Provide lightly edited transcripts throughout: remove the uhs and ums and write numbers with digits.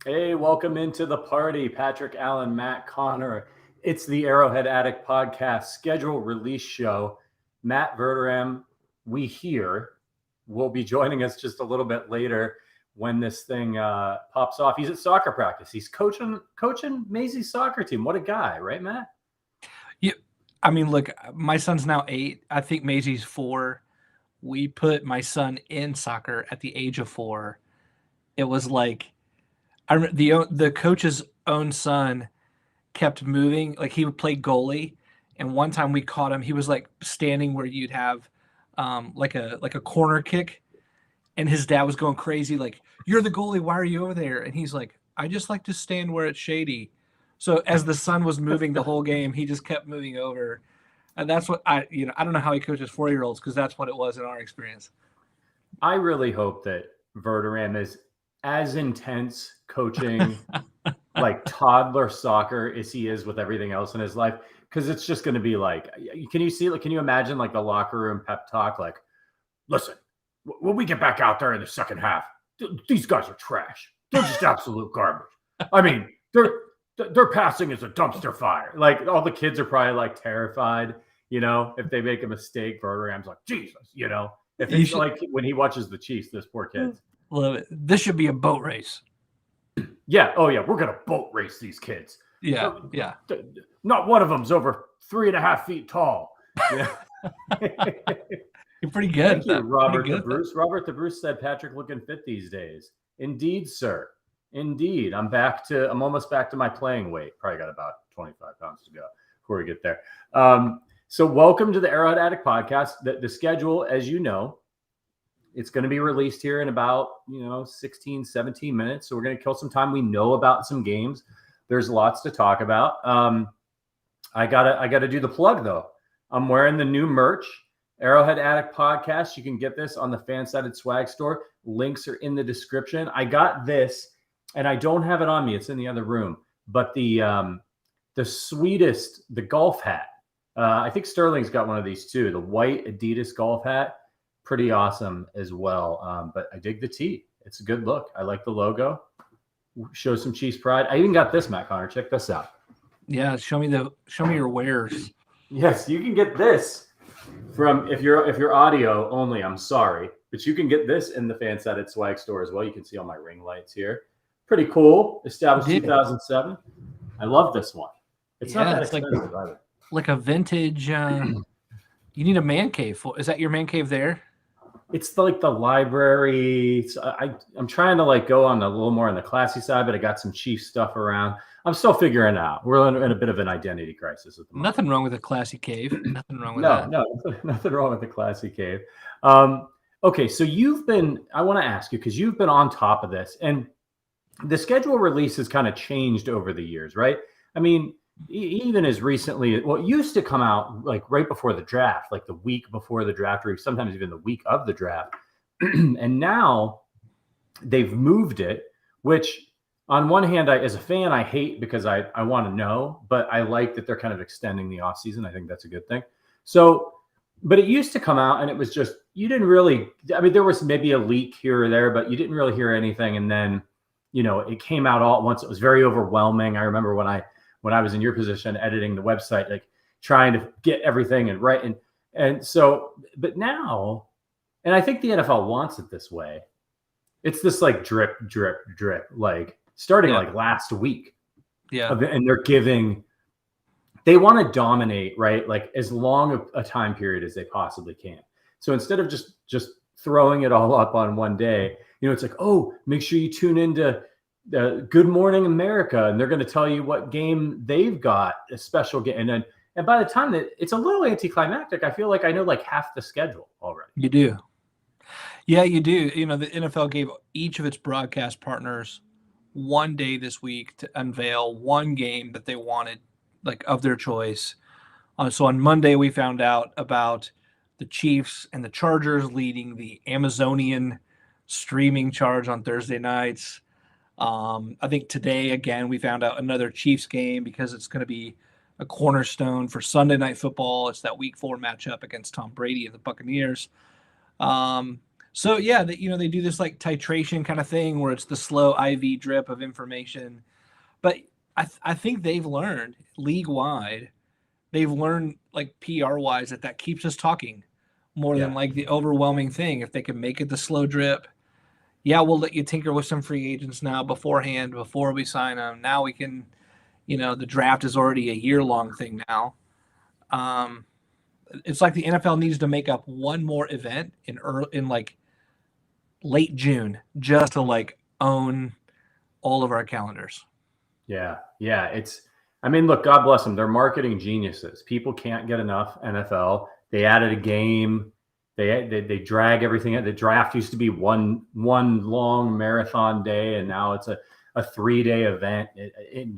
Hey, welcome into the party, Patrick Allen, Matt Connor. It's the Arrowhead Addict podcast schedule release show. Matt Verderam, we here, will be joining us just a little bit later when this thing pops off. He's at soccer practice. He's coaching Maisie's soccer team. What a guy, right, Matt? Yeah, I mean, look, my son's now 8. I think Maisie's 4. We put my son in soccer at the age of 4. It was like the coach's own son kept moving, like he would play goalie, and one time we caught him. He was like standing where you'd have like a corner kick, and his dad was going crazy, like, "You're the goalie. Why are you over there?" And he's like, "I just like to stand where it's shady." So as the sun was moving the whole game, he just kept moving over. And that's what I don't know how he coaches 4-year-olds because that's what it was in our experience. I really hope that Verderam is as intense coaching like toddler soccer as he is with everything else in his life, because it's just going to be like, can you imagine like the locker room pep talk, like, listen, when we get back out there in the second half, these guys are trash. They're just absolute garbage. I mean, their passing is a dumpster fire. Like, all the kids are probably like terrified, if they make a mistake. Verderam's like, Jesus, if it's like when he watches the Chiefs, this poor kid. Love it. This should be a boat race. Yeah. Oh, yeah. We're going to boat race these kids. Yeah. Yeah. Not one of them's over 3.5 feet tall. Yeah. You're pretty good. Thank you, Robert the Bruce. Robert the Bruce said, Patrick looking fit these days. Indeed, sir. Indeed. I'm almost back to my playing weight. Probably got about 25 pounds to go before we get there. So welcome to the Arrowhead Addict podcast. The schedule, as you know, it's going to be released here in about, 16, 17 minutes. So we're going to kill some time. We know about some games. There's lots to talk about. I gotta do the plug though. I'm wearing the new merch, Arrowhead Addict podcast. You can get this on the Fansided Swag store. Links are in the description. I got this, and I don't have it on me. It's in the other room. But the sweetest, the golf hat. I think Sterling's got one of these too. The white Adidas golf hat. Pretty awesome as well. But I dig the tee. It's a good look. I like the logo. Show some Chiefs pride. I even got this, Matt Connor. Check this out. Yeah, show me your wares. Yes, you can get this from if you're audio only. I'm sorry, but you can get this in the Fansided Swag store as well. You can see all my ring lights here. Pretty cool. Established 2007. I love this one. It's not that expensive either. Like a vintage. You need a man cave. Is that your man cave there? It's like the library. I'm trying to like go on a little more on the classy side, but I got some Chief stuff around. I'm still figuring it out. We're in a bit of an identity crisis at the moment. Nothing wrong with a classy cave. Nothing wrong with that. No, nothing wrong with the classy cave. Okay, so I want to ask you, because you've been on top of this, and the schedule release has kind of changed over the years, right? I mean, even as recently, it used to come out like right before the draft, like the week before the draft, or sometimes even the week of the draft. And now they've moved it, which on one hand, as a fan, I hate, because I want to know, but I like that they're kind of extending the off season. I think that's a good thing. So, but it used to come out and it was just, you didn't really, I mean, there was maybe a leak here or there, but you didn't really hear anything. And then, it came out all at once. It was very overwhelming. I remember when I was in your position editing the website, like trying to get everything and right. And so, but now, and I think the NFL wants it this way. It's this like drip, drip, drip, like starting like last week. Yeah. And they want to dominate, right? Like as long a time period as they possibly can. So instead of just throwing it all up on one day, it's like, oh, make sure you tune into Good Morning America, and they're going to tell you what game they've got, a special game. And by the time that it's a little anticlimactic, I feel like I know like half the schedule already. You do. Yeah, you do. The NFL gave each of its broadcast partners one day this week to unveil one game that they wanted, like of their choice. So on Monday, we found out about the Chiefs and the Chargers leading the Amazonian streaming charge on Thursday nights. I think today, again, we found out another Chiefs game because it's going to be a cornerstone for Sunday Night Football. It's that Week 4 matchup against Tom Brady and the Buccaneers. So yeah, they do this like titration kind of thing where it's the slow IV drip of information. But I think they've learned league wide, they've learned like PR wise that keeps us talking more than Yeah. like the overwhelming thing. If they can make it the slow drip, yeah, we'll let you tinker with some free agents now beforehand before we sign them. Now we can, the draft is already a year-long thing now. It's like the NFL needs to make up one more event in like late June just to like own all of our calendars. Yeah. Yeah. I mean, look, God bless them. They're marketing geniuses. People can't get enough NFL. They added a game. They drag everything. The draft used to be one long marathon day, and now it's a 3-day event.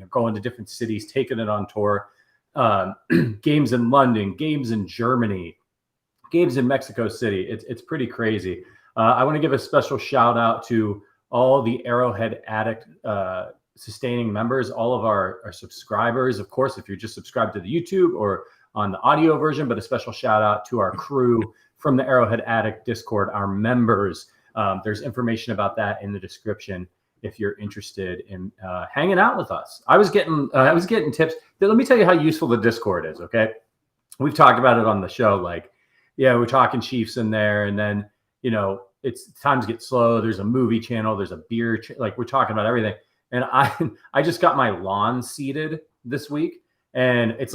Going to different cities, taking it on tour. Games in London, games in Germany, games in Mexico City. It's pretty crazy. I want to give a special shout out to all the Arrowhead Addict sustaining members, all of our subscribers. Of course, if you're just subscribed to the YouTube or on the audio version, but a special shout out to our crew from the Arrowhead Addict Discord, our members. There's information about that in the description if you're interested in hanging out with us. I was getting tips. Let me tell you how useful the Discord is. Okay, we've talked about it on the show. Like, yeah, we're talking Chiefs in there, and then it's times get slow. There's a movie channel. There's a beer. Like, we're talking about everything. And I just got my lawn seeded this week, and it's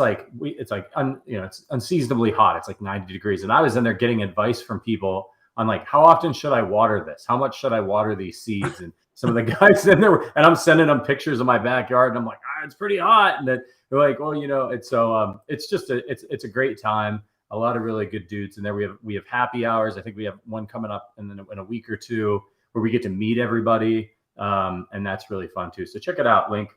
unseasonably hot. It's like 90 degrees, and I was in there getting advice from people on like, how often should I water this? How much should I water these seeds? And some of the guys in there, and I'm sending them pictures of my backyard, and I'm like, it's pretty hot, and then they're like, well, it's so it's just it's a great time. A lot of really good dudes in there. We have happy hours. I think we have one coming up in a week or two where we get to meet everybody. And that's really fun too. So check it out. Link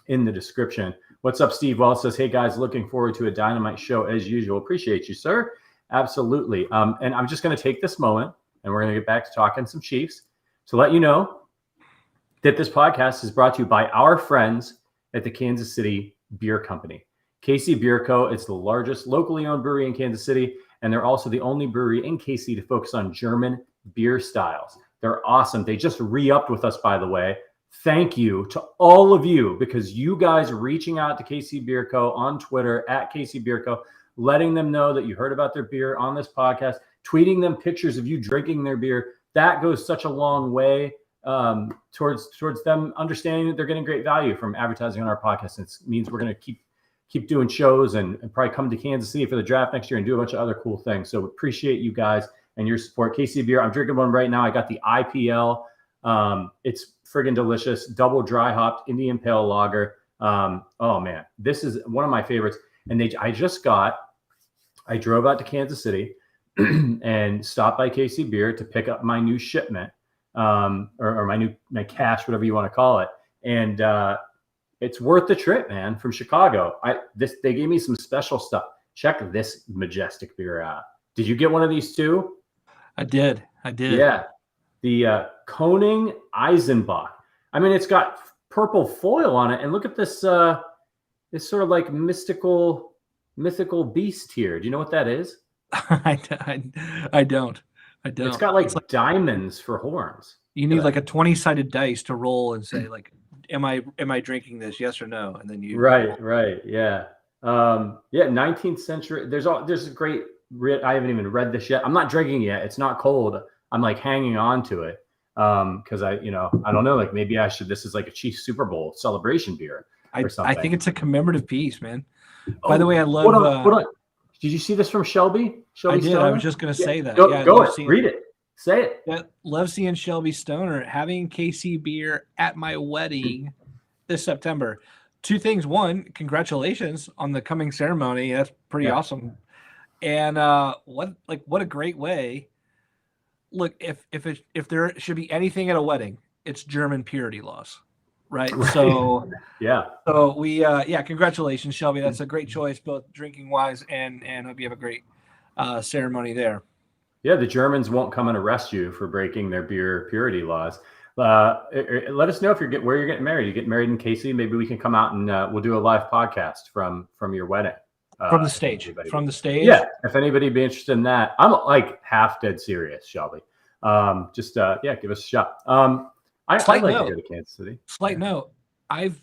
in the description. What's up, Steve Wells says, hey guys, looking forward to a dynamite show as usual. Appreciate you, sir. Absolutely. And I'm just going to take this moment and we're going to get back to talking some Chiefs to let you know that this podcast is brought to you by our friends at the Kansas City Beer Company. KC Beer Co. It's the largest locally owned brewery in Kansas City, and they're also the only brewery in KC to focus on German beer styles. They're awesome. They just re-upped with us, by the way. Thank you to all of you, because you guys reaching out to KC Beer Co. on Twitter at KC Beer Co., letting them know that you heard about their beer on this podcast, tweeting them pictures of you drinking their beer. That goes such a long way towards them understanding that they're getting great value from advertising on our podcast. It means we're going to keep doing shows and probably come to Kansas City for the draft next year and do a bunch of other cool things. So appreciate you guys and your support. KC Beer, I'm drinking one right now. I got the IPL. It's friggin' delicious. Double dry hopped Indian Pale Lager. Oh man, this is one of my favorites. And I drove out to Kansas City and stopped by KC Beer to pick up my new shipment, or my cash, whatever you want to call it. And it's worth the trip, man, from Chicago. They gave me some special stuff. Check this majestic beer out. Did you get one of these too? I did. Yeah. The Koning Eisenbach. I mean, it's got purple foil on it. And look at this, this sort of like mythical beast here. Do you know what that is? I don't. It's got like diamonds for horns. You need like a 20-sided dice to roll and say like, am I drinking this? Yes or no? And then you. Right. Yeah. 19th century. There's a great, I haven't even read this yet. I'm not drinking yet. It's not cold. I'm like hanging on to it. Cause I don't know, like maybe I should, this is like a Chiefs Super Bowl celebration beer or something. I think it's a commemorative piece, man. By the way, I love, hold on. Did you see this from Shelby? I did. Stoner? I was just going to say that. Go read it. Say it. Yeah, love seeing Shelby Stoner having KC Beer at my wedding this September. Two things. One, congratulations on the coming ceremony. That's pretty awesome. And what a great way. Look, if there should be anything at a wedding, it's German purity laws, right? So So we congratulations, Shelby. That's a great choice, both drinking wise and hope you have a great ceremony there. Yeah, the Germans won't come and arrest you for breaking their beer purity laws. Let us know if where you're getting married. You get married in KC, maybe we can come out and we'll do a live podcast from your wedding. From the stage. Yeah, if anybody be interested in that. I'm like half dead serious, Shelby. Just give us a shot. I'd Slight like to note. go to Kansas City. Slight note. I'm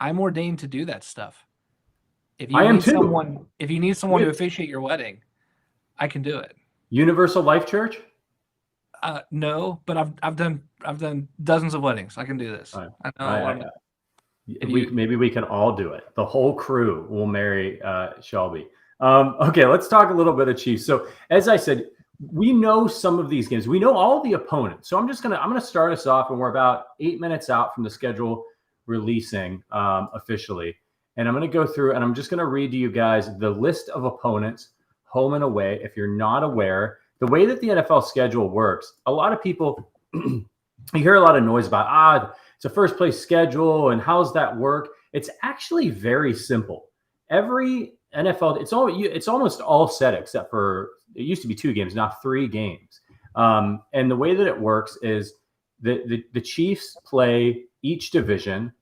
ordained to do that stuff. If I you am need too. someone to officiate your wedding, I can do it. Universal Life Church? No, but I've done dozens of weddings. I can do this. I know. Maybe we can all do it. The whole crew will marry Shelby. Okay, let's talk a little bit of Chiefs. So as I said, we know some of these games. We know all the opponents. So I'm gonna start us off, and we're about 8 minutes out from the schedule releasing officially. And I'm gonna go through, and I'm just gonna read to you guys the list of opponents, home and away. If you're not aware, the way that the NFL schedule works, a lot of people you hear a lot of noise about it's a first place schedule and how's that work? It's actually very simple. Every NFL, it's almost all set except for it used to be 2 games, now 3 games. And the way that it works is the Chiefs play each division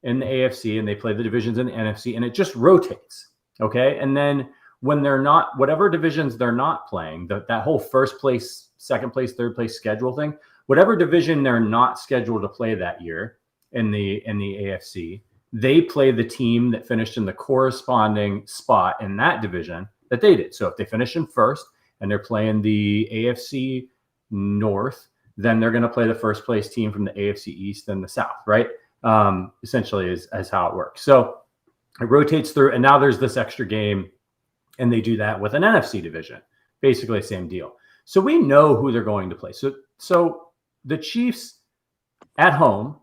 in the AFC, and they play the divisions in the NFC, and it just rotates. Okay, and then when they're not, whatever divisions they're not playing, that whole first place, second place, third place schedule thing, whatever division they're not scheduled to play that year in the AFC, they play the team that finished in the corresponding spot in that division that they did. So if they finish in first and they're playing the AFC North, then they're going to play the first place team from the AFC East and the South, right? Essentially is how it works. So it rotates through, and now there's this extra game, and they do that with an NFC division, basically same deal. So we know who they're going to play. So the Chiefs at home,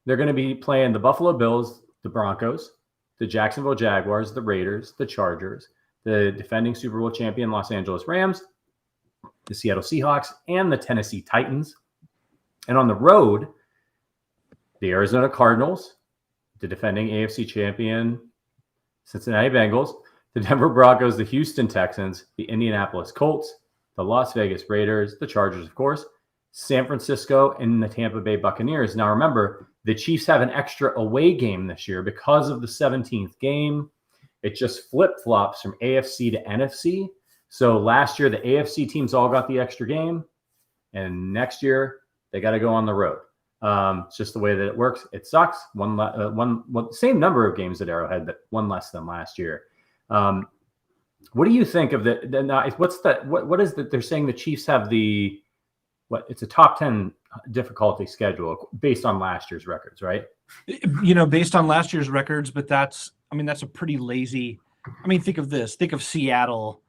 they're going to be playing the Buffalo Bills, the Broncos, the Jacksonville Jaguars, the Raiders, the Chargers, the defending Super Bowl champion Los Angeles Rams, the Seattle Seahawks, and the Tennessee Titans. And on the road, the Arizona Cardinals, the defending AFC champion Cincinnati Bengals, the Denver Broncos, the Houston Texans, the Indianapolis Colts, the Las Vegas Raiders, the Chargers, of course, San Francisco, and the Tampa Bay Buccaneers. Now, remember, the Chiefs have an extra away game this year because of the 17th game. It just flip-flops from AFC to NFC. So last year, the AFC teams all got the extra game, and next year, they got to go on the road. It's just the way that it works. It sucks. Same number of games at Arrowhead, but one less than last year. What do you think of what is that? They're saying the Chiefs have it's a top 10 difficulty schedule based on last year's records, right? Based on last year's records, but that's a pretty lazy. Think of this. Think of Seattle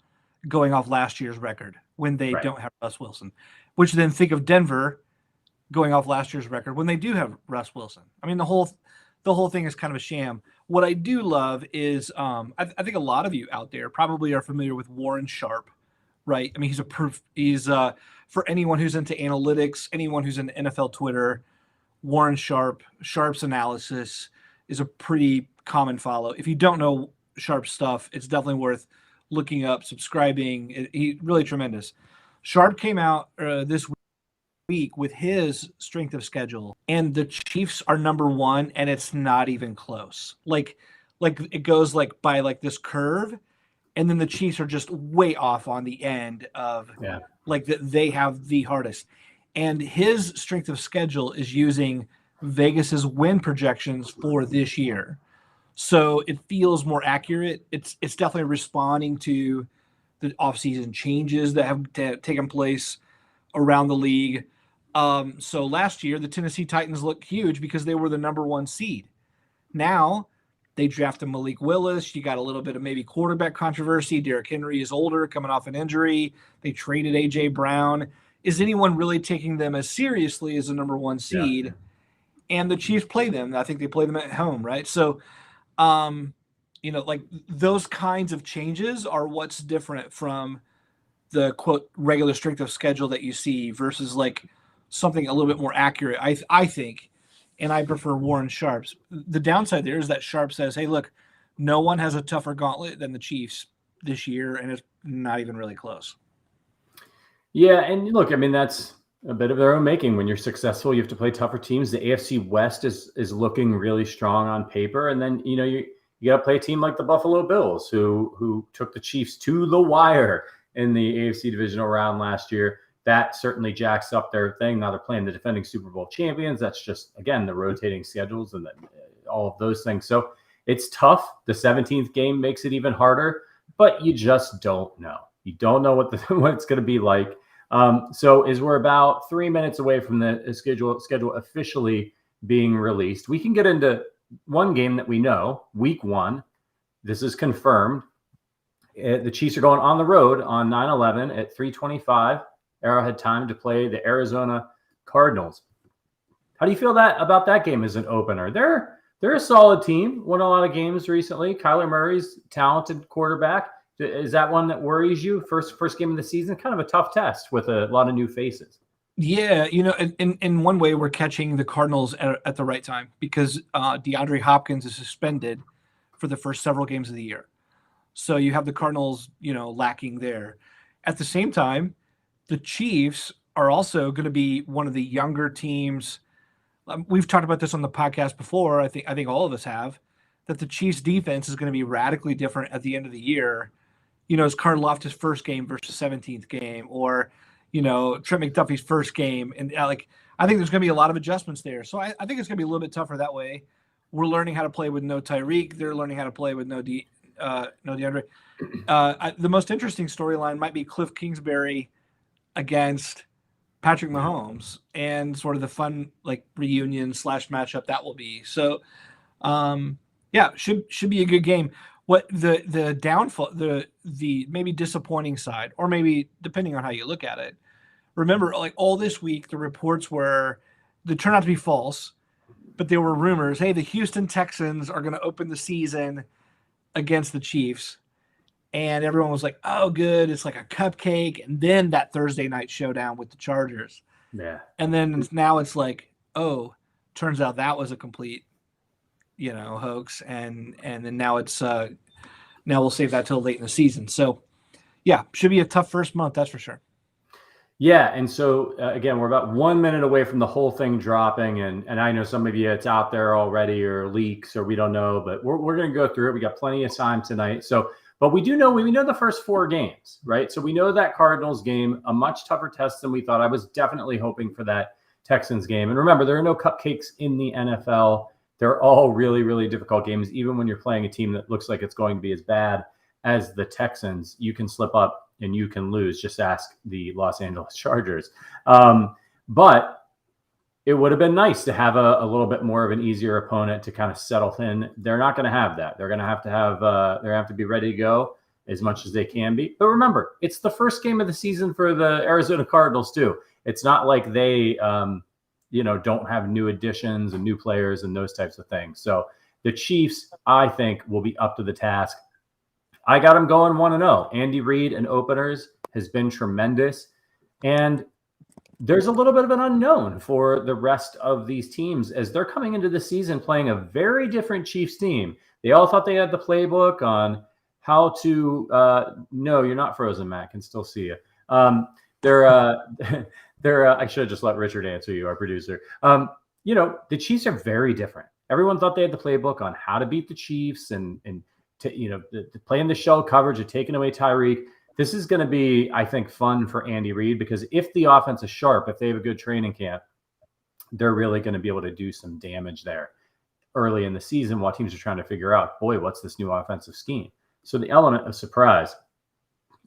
going off last year's record when they don't have Russ Wilson, which then think of Denver going off last year's record when they do have Russ Wilson. The whole thing is kind of a sham. What I do love is I think a lot of you out there probably are familiar with Warren Sharp, right? He's for anyone who's into analytics, anyone who's in NFL Twitter, Warren Sharp's analysis is a pretty common follow. If you don't know Sharp's stuff, it's definitely worth looking up, subscribing. He's really tremendous. Sharp came out this week with his strength of schedule, and the Chiefs are number 1, and it's not even close. Like it goes by this curve, and then the Chiefs are just way off on the end of they have the hardest. And his strength of schedule is using Vegas's win projections for this year. So it feels more accurate. It's definitely responding to the offseason changes that have taken place around the league. So last year, the Tennessee Titans looked huge because they were the number 1 seed. Now they drafted Malik Willis. You got a little bit of maybe quarterback controversy. Derrick Henry is older, coming off an injury. They traded A.J. Brown. Is anyone really taking them as seriously as a number 1 seed? Yeah. And the Chiefs play them. I think they play them at home, right? So, those kinds of changes are what's different from the quote regular strength of schedule that you see versus something a little bit more accurate, I think, and I prefer Warren Sharp's. The downside there is that Sharp says, hey, look, no one has a tougher gauntlet than the Chiefs this year, and it's not even really close. Yeah, and look, that's a bit of their own making. When you're successful, you have to play tougher teams. The AFC West is looking really strong on paper, and then you got to play a team like the Buffalo Bills, who took the Chiefs to the wire in the AFC divisional round last year. that certainly jacks up their thing. Now they're playing the defending Super Bowl champions. That's just, again, the rotating schedules and all of those things. So it's tough. The 17th game makes it even harder, but you just don't know. You don't know what it's going to be like. So as we're about 3 minutes away from the schedule officially being released, we can get into one game that we know, week 1. This is confirmed. The Chiefs are going on the road on 9/11 at 3:25 Arrowhead time to play the Arizona Cardinals. How do you feel about that game as an opener? They're a solid team, won a lot of games recently. Kyler Murray's talented quarterback. Is that one that worries you? First game of the season, kind of a tough test with a lot of new faces. Yeah, in one way, we're catching the Cardinals at the right time because DeAndre Hopkins is suspended for the first several games of the year. So you have the Cardinals, lacking there. At the same time, the Chiefs are also going to be one of the younger teams. We've talked about this on the podcast before. I think all of us have, that the Chiefs defense is going to be radically different at the end of the year. As Karlaftis' first game versus 17th game, or Trent McDuffie's first game, and I think there's going to be a lot of adjustments there. So I think it's going to be a little bit tougher that way. We're learning how to play with no Tyreek. They're learning how to play with no DeAndre. The most interesting storyline might be Cliff Kingsbury against Patrick Mahomes and sort of the fun reunion / matchup that will be. So should be a good game. What the downfall, the maybe disappointing side, or maybe depending on how you look at it, remember all this week the reports they turned out to be false, but there were rumors, hey, the Houston Texans are going to open the season against the Chiefs. And everyone was like, oh, good. It's like a cupcake. And then that Thursday night showdown with the Chargers. Yeah. And then now it's like, oh, turns out that was a complete, hoax. And then now it's now we'll save that till late in the season. So, yeah, should be a tough first month. That's for sure. Yeah. And so, again, we're about 1 minute away from the whole thing dropping. And I know some of you, it's out there already or leaks or we don't know. But we're going to go through it. We got plenty of time tonight. So, but we know the first 4 games, right? So we know that Cardinals game, a much tougher test than we thought. I was definitely hoping for that Texans game. And remember, there are no cupcakes in the NFL. They're all really, really difficult games. Even when you're playing a team that looks like it's going to be as bad as the Texans, you can slip up and you can lose. Just ask the Los Angeles Chargers. But it would have been nice to have a little bit more of an easier opponent to kind of settle in. They're not going to have that. They're going to have to be ready to go as much as they can be. But remember, it's the first game of the season for the Arizona Cardinals too. It's not like they, don't have new additions and new players and those types of things. So the Chiefs, I think, will be up to the task. I got them going 1-0. Andy Reid in openers has been tremendous. And there's a little bit of an unknown for the rest of these teams as they're coming into the season playing a very different Chiefs team. They all thought they had the playbook on how to no, you're not frozen, Matt. I can still see you. I should have just let Richard answer you, our producer. The Chiefs are very different. Everyone thought they had the playbook on how to beat the Chiefs and playing the shell coverage of taking away Tyreek. This is going to be, I think, fun for Andy Reid because if the offense is sharp, if they have a good training camp, they're really going to be able to do some damage there early in the season while teams are trying to figure out, boy, what's this new offensive scheme? So the element of surprise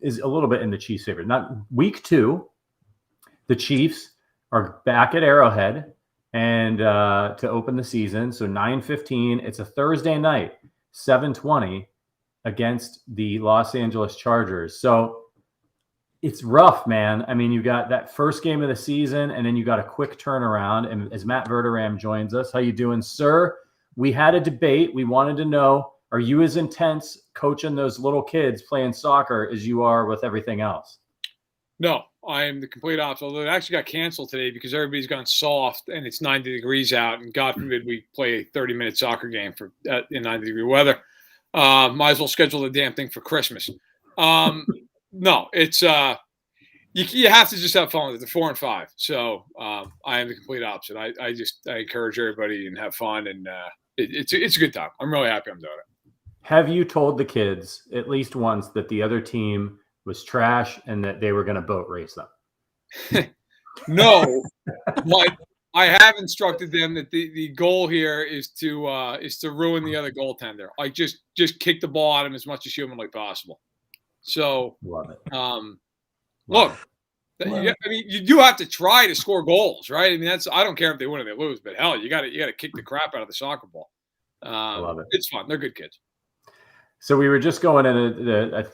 is a little bit in the Chiefs' favor. Not week 2, the Chiefs are back at Arrowhead and to open the season. So 9:15, it's a Thursday night, 7:20. Against the Los Angeles Chargers. So it's rough, man. I mean, you got that first game of the season, and then you got a quick turnaround. And as Matt Verderam joins us, how you doing, sir? We had a debate. We wanted to know, are you as intense coaching those little kids playing soccer as you are with everything else? No, I am the complete opposite. Although it actually got canceled today because everybody's gone soft and it's 90 degrees out. And God forbid we play a 30-minute soccer game in 90-degree weather. Might as well schedule the damn thing for Christmas. No, it's you have to just have fun with it. They're 4 and 5, so I am the complete opposite. I encourage everybody and have fun, and it's a good time. I'm really happy I'm doing it. Have you told the kids at least once that the other team was trash and that they were going to boat race them? No, but I have instructed them that the goal here is to ruin the other goaltender. Like just kick the ball at him as much as humanly possible. So Love it. Look, I mean, you do have to try to score goals, right? I mean, I don't care if they win or they lose, but hell, you got to kick the crap out of the soccer ball. I love it. It's fun. They're good kids. So we were just going in. The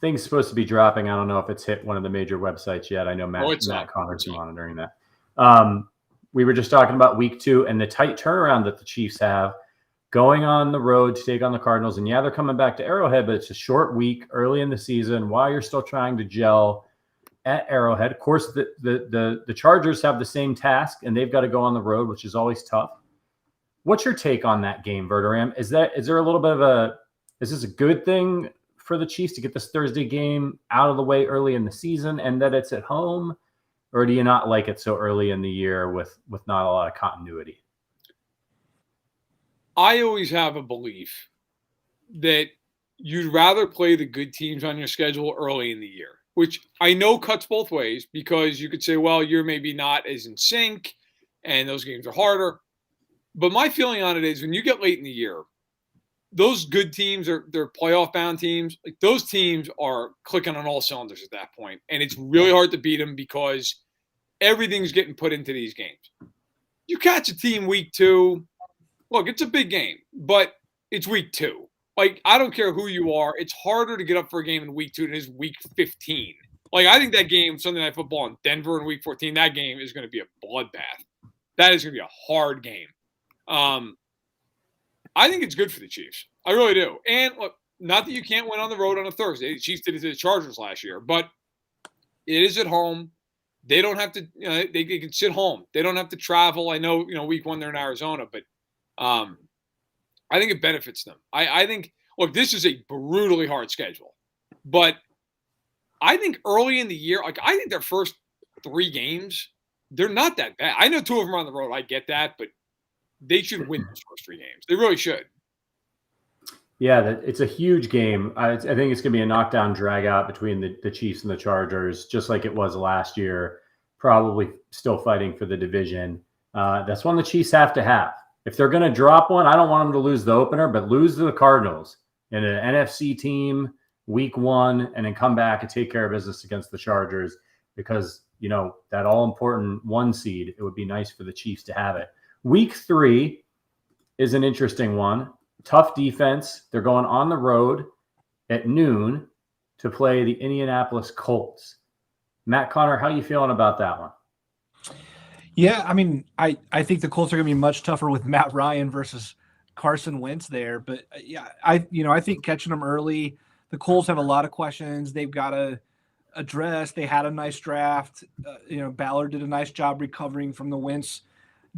thing's supposed to be dropping. I don't know if it's hit one of the major websites yet. I know Matt Connor's monitoring that. We were just talking about week 2 and the tight turnaround that the Chiefs have going on the road to take on the Cardinals. And yeah, they're coming back to Arrowhead, but it's a short week early in the season while you're still trying to gel at Arrowhead. Of course, the Chargers have the same task, and they've got to go on the road, which is always tough. What's your take on that game, Verderam? Is there a little bit of is this a good thing for the Chiefs to get this Thursday game out of the way early in the season and that it's at home? Or do you not like it so early in the year with not a lot of continuity? I always have a belief that you'd rather play the good teams on your schedule early in the year, which I know cuts both ways because you could say, well, you're maybe not as in sync and those games are harder. But my feeling on it is when you get late in the year, those good teams they're playoff bound teams. Like those teams are clicking on all cylinders at that point, and it's really hard to beat them because everything's getting put into these games. You catch a team week 2, look, it's a big game, but it's week 2. Like I don't care who you are, it's harder to get up for a game in week 2 than it is week 15. Like I think that game, Sunday Night Football in Denver in week 14, that game is going to be a bloodbath. That is going to be a hard game. I think it's good for the Chiefs. I really do. And look, not that you can't win on the road on a Thursday. The Chiefs did it to the Chargers last year, but it is at home. They don't have to, they can sit home. They don't have to travel. I know, week 1 they're in Arizona, but I think it benefits them. I think, look, this is a brutally hard schedule, but I think early in the year, like I think their first 3 games, they're not that bad. I know 2 of them are on the road. I get that, but they should win those first 3 games. They really should. Yeah, it's a huge game. I think it's going to be a knockdown drag out between the Chiefs and the Chargers, just like it was last year, probably still fighting for the division. That's one the Chiefs have to have. If they're going to drop one, I don't want them to lose the opener, but lose to the Cardinals in an NFC team week 1 and then come back and take care of business against the Chargers because, that all-important 1 seed, it would be nice for the Chiefs to have it. Week 3 is an interesting one. Tough defense. They're going on the road at noon to play the Indianapolis Colts. Matt Connor, how are you feeling about that one? Yeah, I mean, I think the Colts are going to be much tougher with Matt Ryan versus Carson Wentz there. But yeah, I think catching them early, the Colts have a lot of questions they've got to address. They had a nice draft. Ballard did a nice job recovering from the Wentz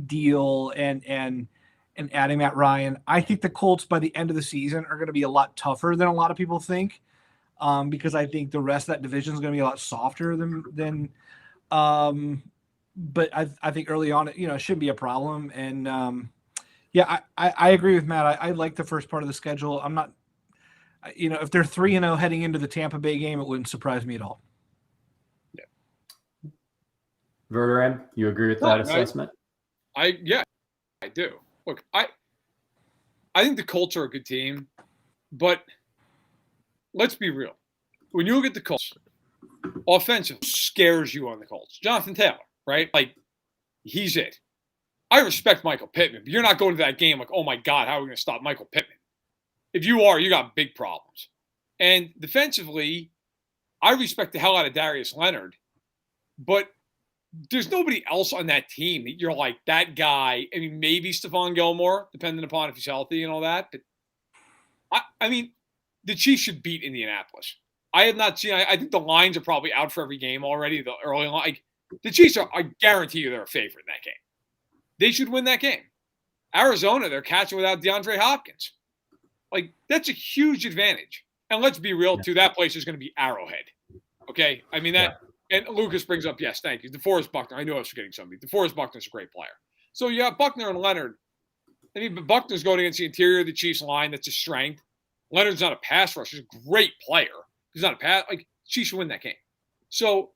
deal and adding Matt Ryan. I think the Colts by the end of the season are going to be a lot tougher than a lot of people think, because I think the rest of that division is going to be a lot softer than. But I think early on, it shouldn't be a problem. And I agree with Matt. I like the first part of the schedule. I'm not, if they're 3-0 heading into the Tampa Bay game, it wouldn't surprise me at all. Yeah. Verderam, you agree with that assessment? I do. Look, I think the Colts are a good team, but let's be real. When you look at the Colts, offensive scares you on the Colts. Jonathan Taylor, right? Like, he's it. I respect Michael Pittman, but you're not going to that game like, oh my God, how are we going to stop Michael Pittman? If you are, you got big problems. And defensively, I respect the hell out of Darius Leonard, but there's nobody else on that team that you're like, that guy. I mean, maybe Stephon Gilmore, depending upon if he's healthy and all that. But I mean, the Chiefs should beat Indianapolis. I have not seen. I think the lines are probably out for every game already. The early line, like, the Chiefs are. I guarantee you, they're a favorite in that game. They should win that game. Arizona, they're catching without DeAndre Hopkins. Like, that's a huge advantage. And let's be real, too. That place is going to be Arrowhead. Okay, I mean that. Yeah. And Lucas brings up, yes, thank you, DeForest Buckner. I knew I was forgetting somebody. DeForest Buckner's a great player. So you have Buckner and Leonard. I mean, Buckner's going against the interior of the Chiefs line. That's a strength. Leonard's not a pass rusher. He's a great player. He's not a pass. Like, Chiefs should win that game. So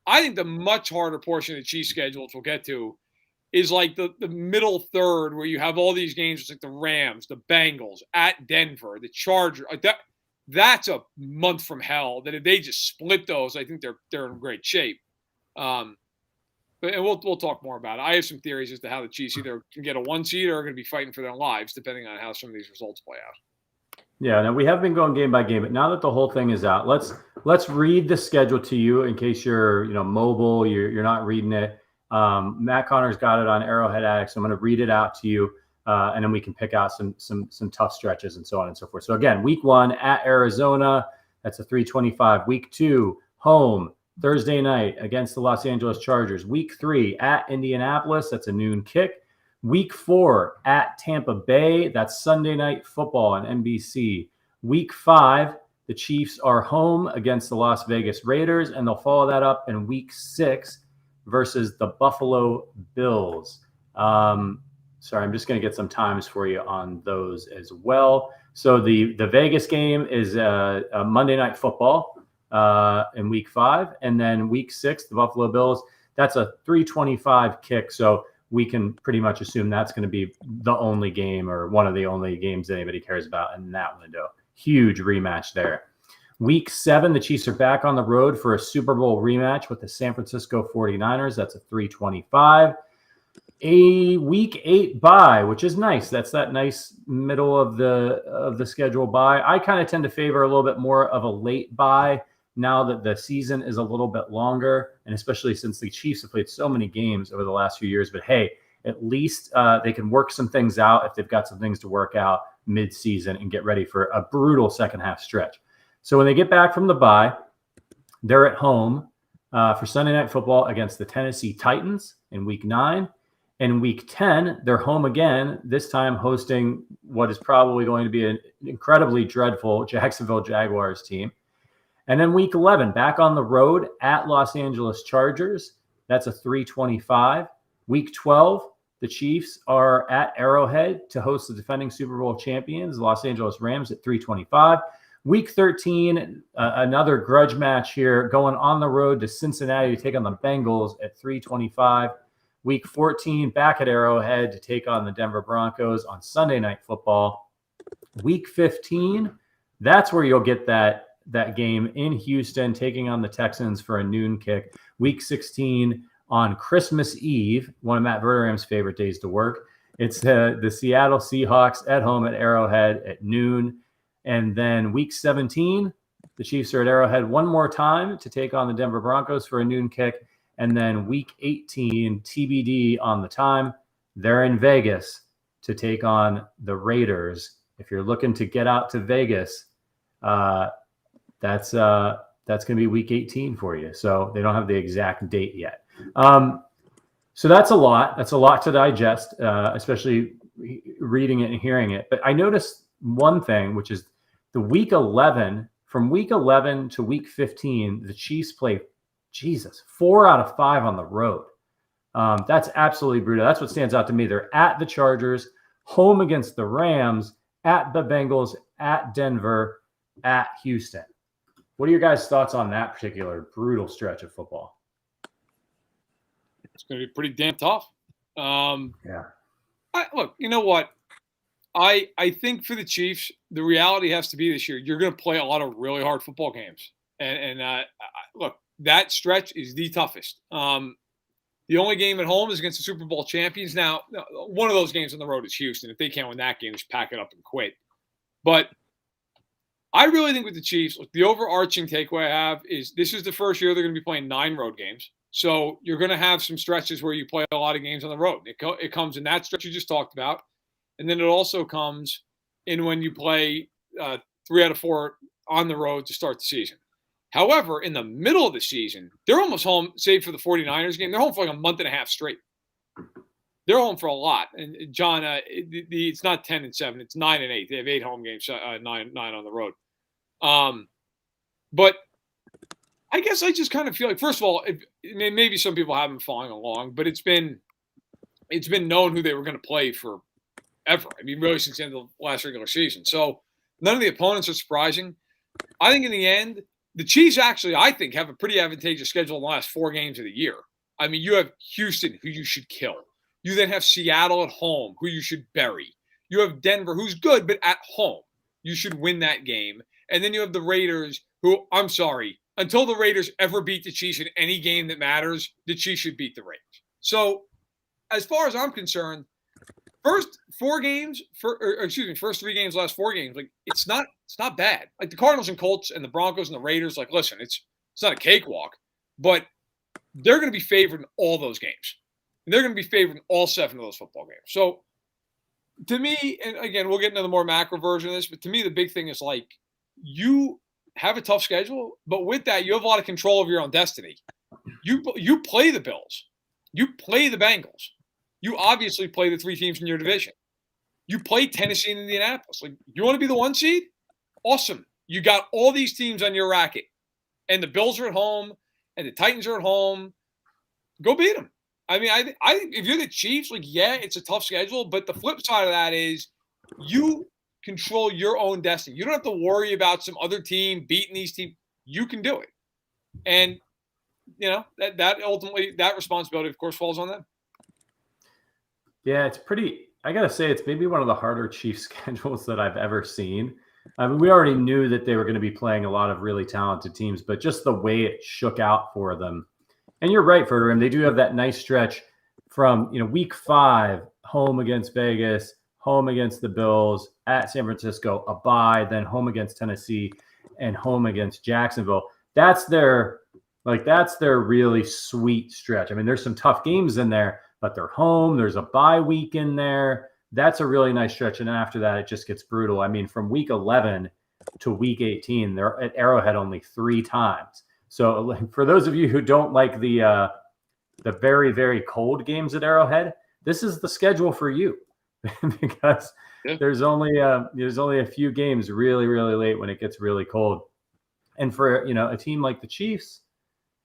I think the much harder portion of the Chiefs schedule, which we'll get to, is like the middle third where you have all these games. It's like the Rams, the Bengals, at Denver, the Chargers. Like that's a month from hell. That if they just split those, I think they're in great shape. And we'll talk more about it. I have some theories as to how the Chiefs either can get a 1 seed or are going to be fighting for their lives, depending on how some of these results play out. Yeah, now we have been going game by game, but now that the whole thing is out, let's read the schedule to you in case you're mobile, you're not reading it. Matt Connor's got it on Arrowhead Addict, so I'm going to read it out to you, and then we can pick out some tough stretches and so on and so forth. So again, week 1 at Arizona, that's a 3:25. Week 2 home Thursday night against the Los Angeles Chargers. Week 3 at Indianapolis, that's a noon kick. Week 4 at Tampa Bay, that's Sunday Night Football on NBC. Week 5, the Chiefs are home against the Las Vegas Raiders, and they'll follow that up in Week 6 versus the Buffalo Bills. Sorry, I'm just going to get some times for you on those as well. So the Vegas game is a Monday Night Football in Week 5, and then Week 6, the Buffalo Bills, that's a 3:25 kick. So we can pretty much assume that's going to be the only game or one of the only games anybody cares about in that window. Huge rematch there. Week 7, the Chiefs are back on the road for a Super Bowl rematch with the San Francisco 49ers. That's a 3:25. A Week 8 bye, which is nice. That's that nice middle of the schedule bye. I kind of tend to favor a little bit more of a late bye now that the season is a little bit longer, and especially since the Chiefs have played so many games over the last few years. But hey, at least they can work some things out if they've got some things to work out mid-season and get ready for a brutal second half stretch. So when they get back from the bye, they're at home for Sunday Night Football against the Tennessee Titans in Week 9. In Week 10, they're home again, this time hosting what is probably going to be an incredibly dreadful Jacksonville Jaguars team. And then Week 11, back on the road at Los Angeles Chargers. That's a 3:25. Week 12, the Chiefs are at Arrowhead to host the defending Super Bowl champions, Los Angeles Rams, at 3:25. Week 13, another grudge match here, going on the road to Cincinnati to take on the Bengals at 3:25. Week 14, back at Arrowhead to take on the Denver Broncos on Sunday Night Football. Week 15, that's where you'll get that game in Houston, taking on the Texans for a noon kick. Week 16 on Christmas Eve, one of Matt Verderam's favorite days to work. It's the Seattle Seahawks at home at Arrowhead at noon. And then Week 17, the Chiefs are at Arrowhead one more time to take on the Denver Broncos for a noon kick. And then Week 18, TBD on the time, they're in Vegas to take on the Raiders. If you're looking to get out to Vegas, that's going to be Week 18 for you. So they don't have the exact date yet. So that's a lot. That's a lot to digest, especially reading it and hearing it. But I noticed one thing, which is the Week 11, from Week 11 to Week 15, the Chiefs play, 4 out of 5 on the road. That's absolutely brutal. That's what stands out to me. They're at the Chargers, home against the Rams, at the Bengals, at Denver, at Houston. What are your guys' thoughts on that particular brutal stretch of football? It's going to be pretty damn tough. Yeah. Look, you know what? I think for the Chiefs, the reality has to be this year, you're going to play a lot of really hard football games. And look, that stretch is the toughest. The only game at home is against the Super Bowl champions. Now, one of those games on the road is Houston. If they can't win that game, just pack it up and quit. But I really think with the Chiefs, look, the overarching takeaway I have is this is the first year they're going to be playing 9 road games. So you're going to have some stretches where you play a lot of games on the road. It comes in that stretch you just talked about. And then it also comes in when you play 3 out of 4 on the road to start the season. However, in the middle of the season, they're almost home, save for the 49ers game. They're home for like a month and a half straight. They're home for a lot. And John, it's not 10 and 7. It's 9 and 8. They have 8 home games, 9 on the road. But I guess I just kind of feel like, first of all, maybe some people haven't been following along, but it's been known who they were going to play for ever. I mean, really since the end of the last regular season. So none of the opponents are surprising. I think in the end, The Chiefs actually, I think, have a pretty advantageous schedule in the last 4 games of the year. I mean, you have Houston, who you should kill. You then have Seattle at home, who you should bury. You have Denver, who's good, but at home. You should win that game. And then you have the Raiders, who, I'm sorry, until the Raiders ever beat the Chiefs in any game that matters, the Chiefs should beat the Raiders. So, as far as I'm concerned, first 3 games, last 4 games, like it's not bad. Like the Cardinals and Colts and the Broncos and the Raiders, like listen, it's not a cakewalk, but they're going to be favored in all those games. And they're going to be favored in all 7 of those football games. So to me, and again, we'll get into the more macro version of this, but to me, the big thing is like you have a tough schedule, but with that, you have a lot of control of your own destiny. You play the Bills. You play the Bengals. You obviously play the 3 teams in your division. You play Tennessee and Indianapolis. Like, you want to be the 1 seed? Awesome. You got all these teams on your racket. And the Bills are at home, and the Titans are at home. Go beat them. I mean, I think if you're the Chiefs, like, yeah, it's a tough schedule, but the flip side of that is you control your own destiny. You don't have to worry about some other team beating these teams. You can do it. And, you know, that ultimately, that responsibility, of course, falls on them. Yeah, it's pretty. I gotta say, it's maybe one of the harder Chiefs schedules that I've ever seen. I mean, we already knew that they were going to be playing a lot of really talented teams, but just the way it shook out for them. And you're right, Ferdinand. They do have that nice stretch from week 5, home against Vegas, home against the Bills, at San Francisco, a bye, then home against Tennessee, and home against Jacksonville. That's their really sweet stretch. I mean, there's some tough games in there, but they're home. There's a bye week in there. That's a really nice stretch. And after that, it just gets brutal. I mean, from week 11 to week 18, they're at Arrowhead only 3 times. So for those of you who don't like the very, very cold games at Arrowhead, this is the schedule for you because there's only a few games really, really late when it gets really cold. And for, a team like the Chiefs,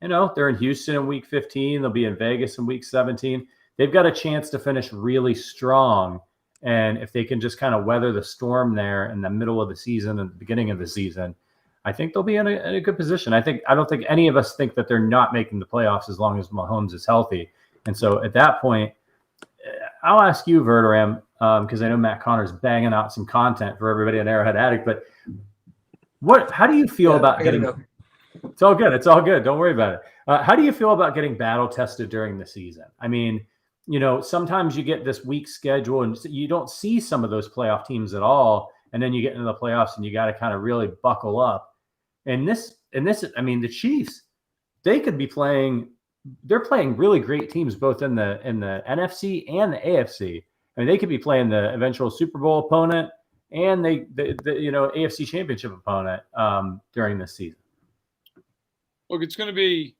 they're in Houston in week 15. They'll be in Vegas in week 17. They've got a chance to finish really strong. And if they can just kind of weather the storm there in the middle of the season and the beginning of the season, I think they'll be in a good position. I don't think any of us think that they're not making the playoffs as long as Mahomes is healthy. And so at that point, I'll ask you, Verderam, because I know Matt Connor's banging out some content for everybody on Arrowhead Addict. But how do you feel about getting? It's all good. It's all good. Don't worry about it. How do you feel about getting battle tested during the season? I mean, sometimes you get this weak schedule and you don't see some of those playoff teams at all. And then you get into the playoffs and you got to kind of really buckle up. And this, I mean, the Chiefs, they could be playing, they're playing really great teams, both in the NFC and the AFC. I mean, they could be playing the eventual Super Bowl opponent and the AFC Championship opponent during this season. Look, it's going to be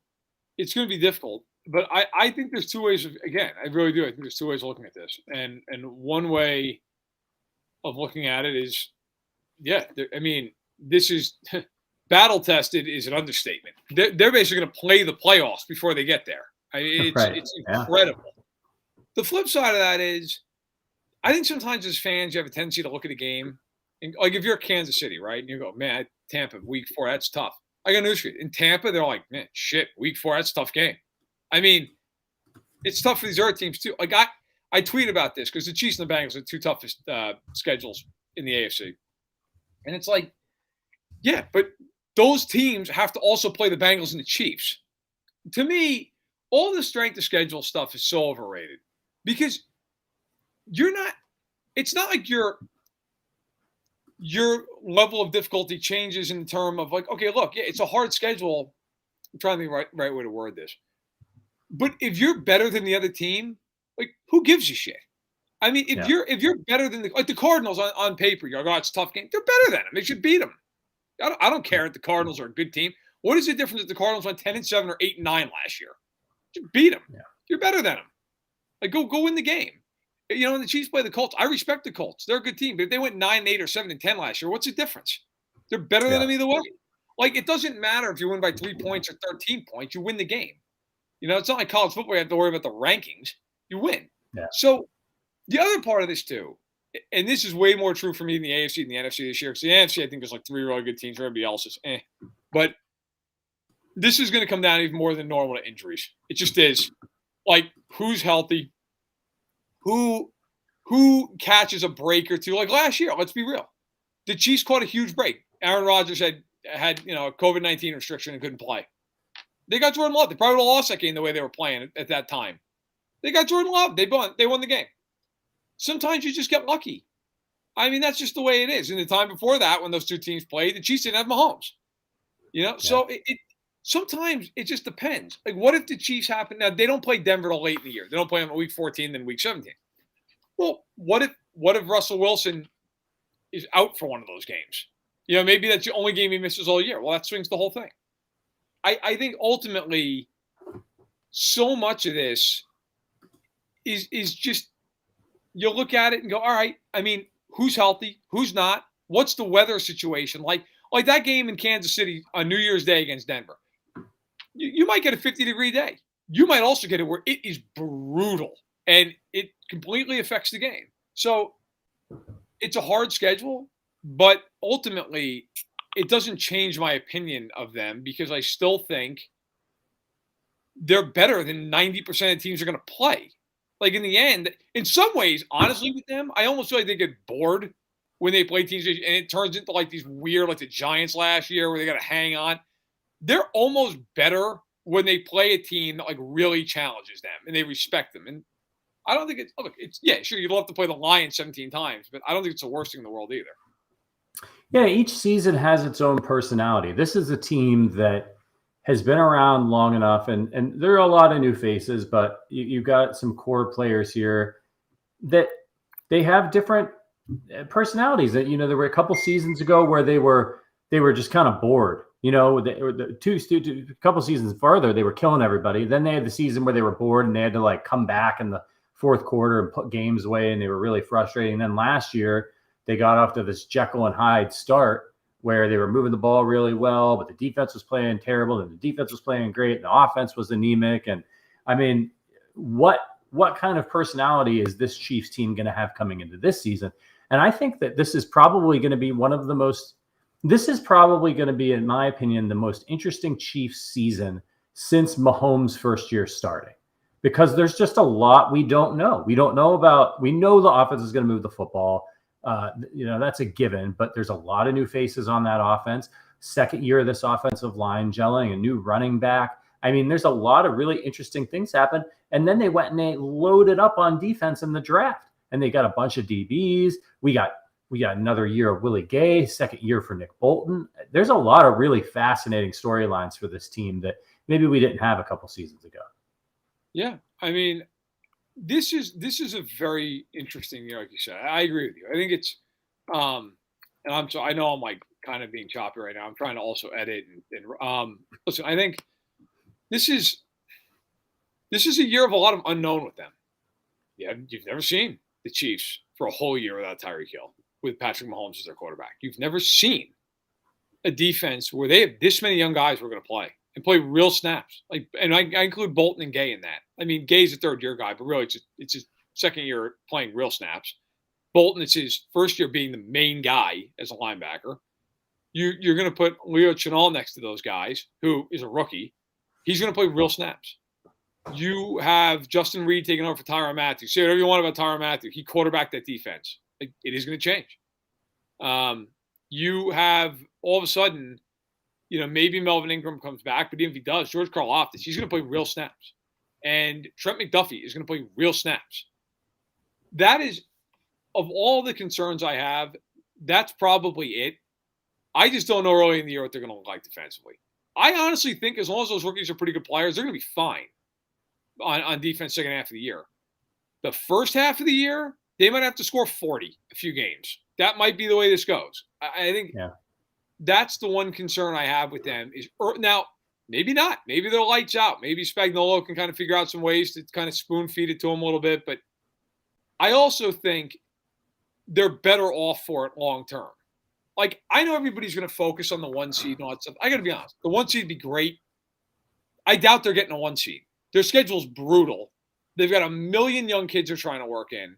difficult, but I think there's 2 ways I really do. I think there's 2 ways of looking at this. And one way of looking at it is, this is battle tested is an understatement. They're basically going to play the playoffs before they get there. It's incredible. Yeah. The flip side of that is, I think sometimes as fans, you have a tendency to look at a game, and like if you're Kansas City, right, and you go, man, Tampa, week 4, that's tough. I got news for you. In Tampa, they're like, man, shit, week 4, that's a tough game. I mean, it's tough for these other teams too. Like I tweet about this because the Chiefs and the Bengals are the 2 toughest schedules in the AFC. And it's like, yeah, but those teams have to also play the Bengals and the Chiefs. To me, all the strength of schedule stuff is so overrated because it's not like your level of difficulty changes in the term of like, okay, look, yeah, it's a hard schedule. I'm trying to think the right way to word this. But if you're better than the other team, like, who gives a shit? I mean, if you're better than the Cardinals on paper, you're like, oh, it's a tough game. They're better than them. They should beat them. I don't care if the Cardinals are a good team. What is the difference if the Cardinals went 10-7 or 8-9 last year? You beat them. Yeah. You're better than them. Like, go win the game. When the Chiefs play the Colts, I respect the Colts. They're a good team. But if they went 9-8 or 7-10 last year, what's the difference? They're better than them either way. Like, it doesn't matter if you win by 3 points or 13 points. You win the game. It's not like college football. You have to worry about the rankings. You win. Yeah. So the other part of this too, and this is way more true for me in the AFC and the NFC this year, because the NFC, I think there's like 3 really good teams. Everybody else is But this is going to come down even more than normal to injuries. It just is. Like, who's healthy? Who catches a break or two? Like last year, let's be real. The Chiefs caught a huge break. Aaron Rodgers had a COVID-19 restriction and couldn't play. They got Jordan Love. They probably would have lost that game the way they were playing at that time. They got Jordan Love. They won the game. Sometimes you just get lucky. I mean, that's just the way it is. In the time before that, when those two teams played, the Chiefs didn't have Mahomes. So it sometimes it just depends. Like, what if the Chiefs happen? Now, they don't play Denver till late in the year. They don't play them at week 14, then week 17. Well, what if Russell Wilson is out for one of those games? Maybe that's the only game he misses all year. Well, that swings the whole thing. I think ultimately so much of this is just, you look at it and go, all right, I mean, who's healthy? Who's not? What's the weather situation like? Like that game in Kansas City on New Year's Day against Denver. You might get a 50-degree day. You might also get it where it is brutal and it completely affects the game. So it's a hard schedule, but ultimately it doesn't change my opinion of them because I still think they're better than 90% of teams are going to play. Like in the end, in some ways, honestly, with them, I almost feel like they get bored when they play teams and it turns into like these weird, like the Giants last year where they got to hang on. They're almost better when they play a team that like really challenges them and they respect them. And I don't think sure, you'd love to play the Lions 17 times, but I don't think it's the worst thing in the world either. Yeah, each season has its own personality. This is a team that has been around long enough, and there are a lot of new faces, but you've got some core players here that they have different personalities. That there were a couple seasons ago where they were just kind of bored. A couple seasons farther, they were killing everybody. Then they had the season where they were bored and they had to like come back in the fourth quarter and put games away, and they were really frustrating. And then last year, they got off to this Jekyll and Hyde start where they were moving the ball really well, but the defense was playing terrible, and the defense was playing great, and the offense was anemic. And I mean, what kind of personality is this Chiefs team going to have coming into this season? And I think that this is probably going to be in my opinion, the most interesting Chiefs season since Mahomes' first year starting, because there's just a lot we don't know. We know the offense is going to move the football. That's a given, but there's a lot of new faces on that offense. Second year of this offensive line gelling, a new running back. I mean, there's a lot of really interesting things happen. And then they went and they loaded up on defense in the draft, and they got a bunch of DBs. We got another year of Willie Gay, second year for Nick Bolton. There's a lot of really fascinating storylines for this team that maybe we didn't have a couple seasons ago. Yeah, I mean, this is a very interesting year, like you said. I agree with you. I think it's, and I know I'm like kind of being choppy right now. I'm trying to also edit and listen. I think this is a year of a lot of unknown with them. Yeah, you've never seen the Chiefs for a whole year without Tyreek Hill with Patrick Mahomes as their quarterback. You've never seen a defense where they have this many young guys who are going to play and play real snaps. And I include Bolton and Gay in that. I mean, Gay's a third-year guy, but really it's his second year playing real snaps. Bolton, it's his first year being the main guy as a linebacker. You're going to put Leo Chenal next to those guys, who is a rookie. He's going to play real snaps. You have Justin Reed taking over for Tyrann Mathieu. Say whatever you want about Tyrann Mathieu. He quarterbacked that defense. It is going to change. You have all of a sudden, maybe Melvin Ingram comes back, but even if he does, George Karlaftis, he's going to play real snaps. And Trent McDuffie is going to play real snaps. That is, of all the concerns I have, that's probably it. I just don't know early in the year what they're going to look like defensively. I honestly think as long as those rookies are pretty good players, they're going to be fine on defense second half of the year. The first half of the year, they might have to score 40 a few games. That might be the way this goes. I think that's the one concern I have with them is now, maybe not. Maybe they're lights out. Maybe Spagnuolo can kind of figure out some ways to kind of spoon feed it to them a little bit. But I also think they're better off for it long term. Like, I know everybody's going to focus on the 1 seed and all that stuff. I got to be honest. The 1 seed would be great. I doubt they're getting a 1 seed. Their schedule's brutal. They've got a million young kids they're trying to work in.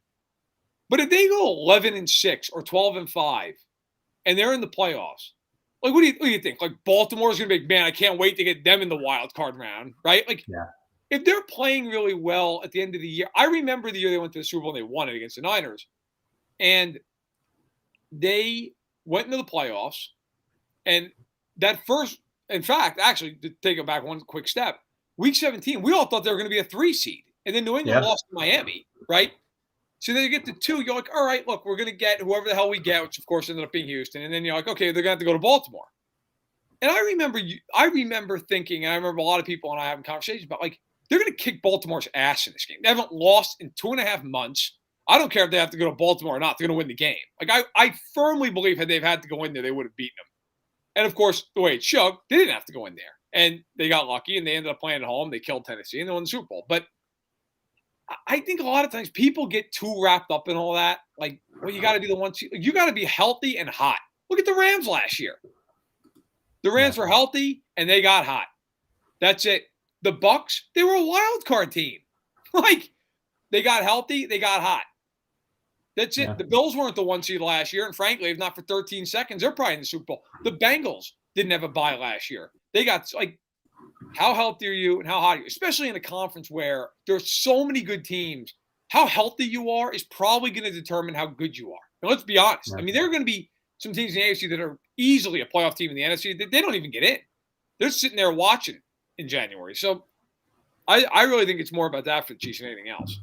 But if they go 11-6 or 12-5 and they're in the playoffs, like, what do you think? Like, Baltimore's going to be, man, I can't wait to get them in the wild card round, right? Like, Yeah. if they're playing really well at the end of the year, I remember the year they went to the Super Bowl and they won it against the Niners. And they went into the playoffs. And that first, in fact, actually, to take it back one quick step, week 17, we all thought they were going to be a 3 seed. And then New England lost to Miami, right? So then you get to 2, you're like, all right, look, we're going to get whoever the hell we get, which of course ended up being Houston. And then you're like, okay, they're going to have to go to Baltimore. And I remember thinking, and I remember a lot of people and I having conversations about, like, they're going to kick Baltimore's ass in this game. They haven't lost in 2.5 months. I don't care if they have to go to Baltimore or not. They're going to win the game. Like, I firmly believe had they've had to go in there, they would have beaten them. And, of course, the way it shook, they didn't have to go in there. And they got lucky, and they ended up playing at home. They killed Tennessee, and they won the Super Bowl. But I think a lot of times people get too wrapped up in all that. Like, well, you got to be the one. You got to be healthy and hot. Look at the Rams last year. The Rams were healthy, and they got hot. That's it. The Bucs, they were a wild card team. Like, they got healthy, they got hot. That's it. Yeah. The Bills weren't the 1 seed last year, and frankly, if not for 13 seconds, they're probably in the Super Bowl. The Bengals didn't have a bye last year. They got, like, how healthy are you and how hot are you? Especially in a conference where there's so many good teams. How healthy you are is probably going to determine how good you are. And let's be honest. Yeah. I mean, there are going to be some teams in the AFC that are easily a playoff team in the NFC. They don't even get in. They're sitting there watching in January. So I really think it's more about that for the Chiefs than anything else.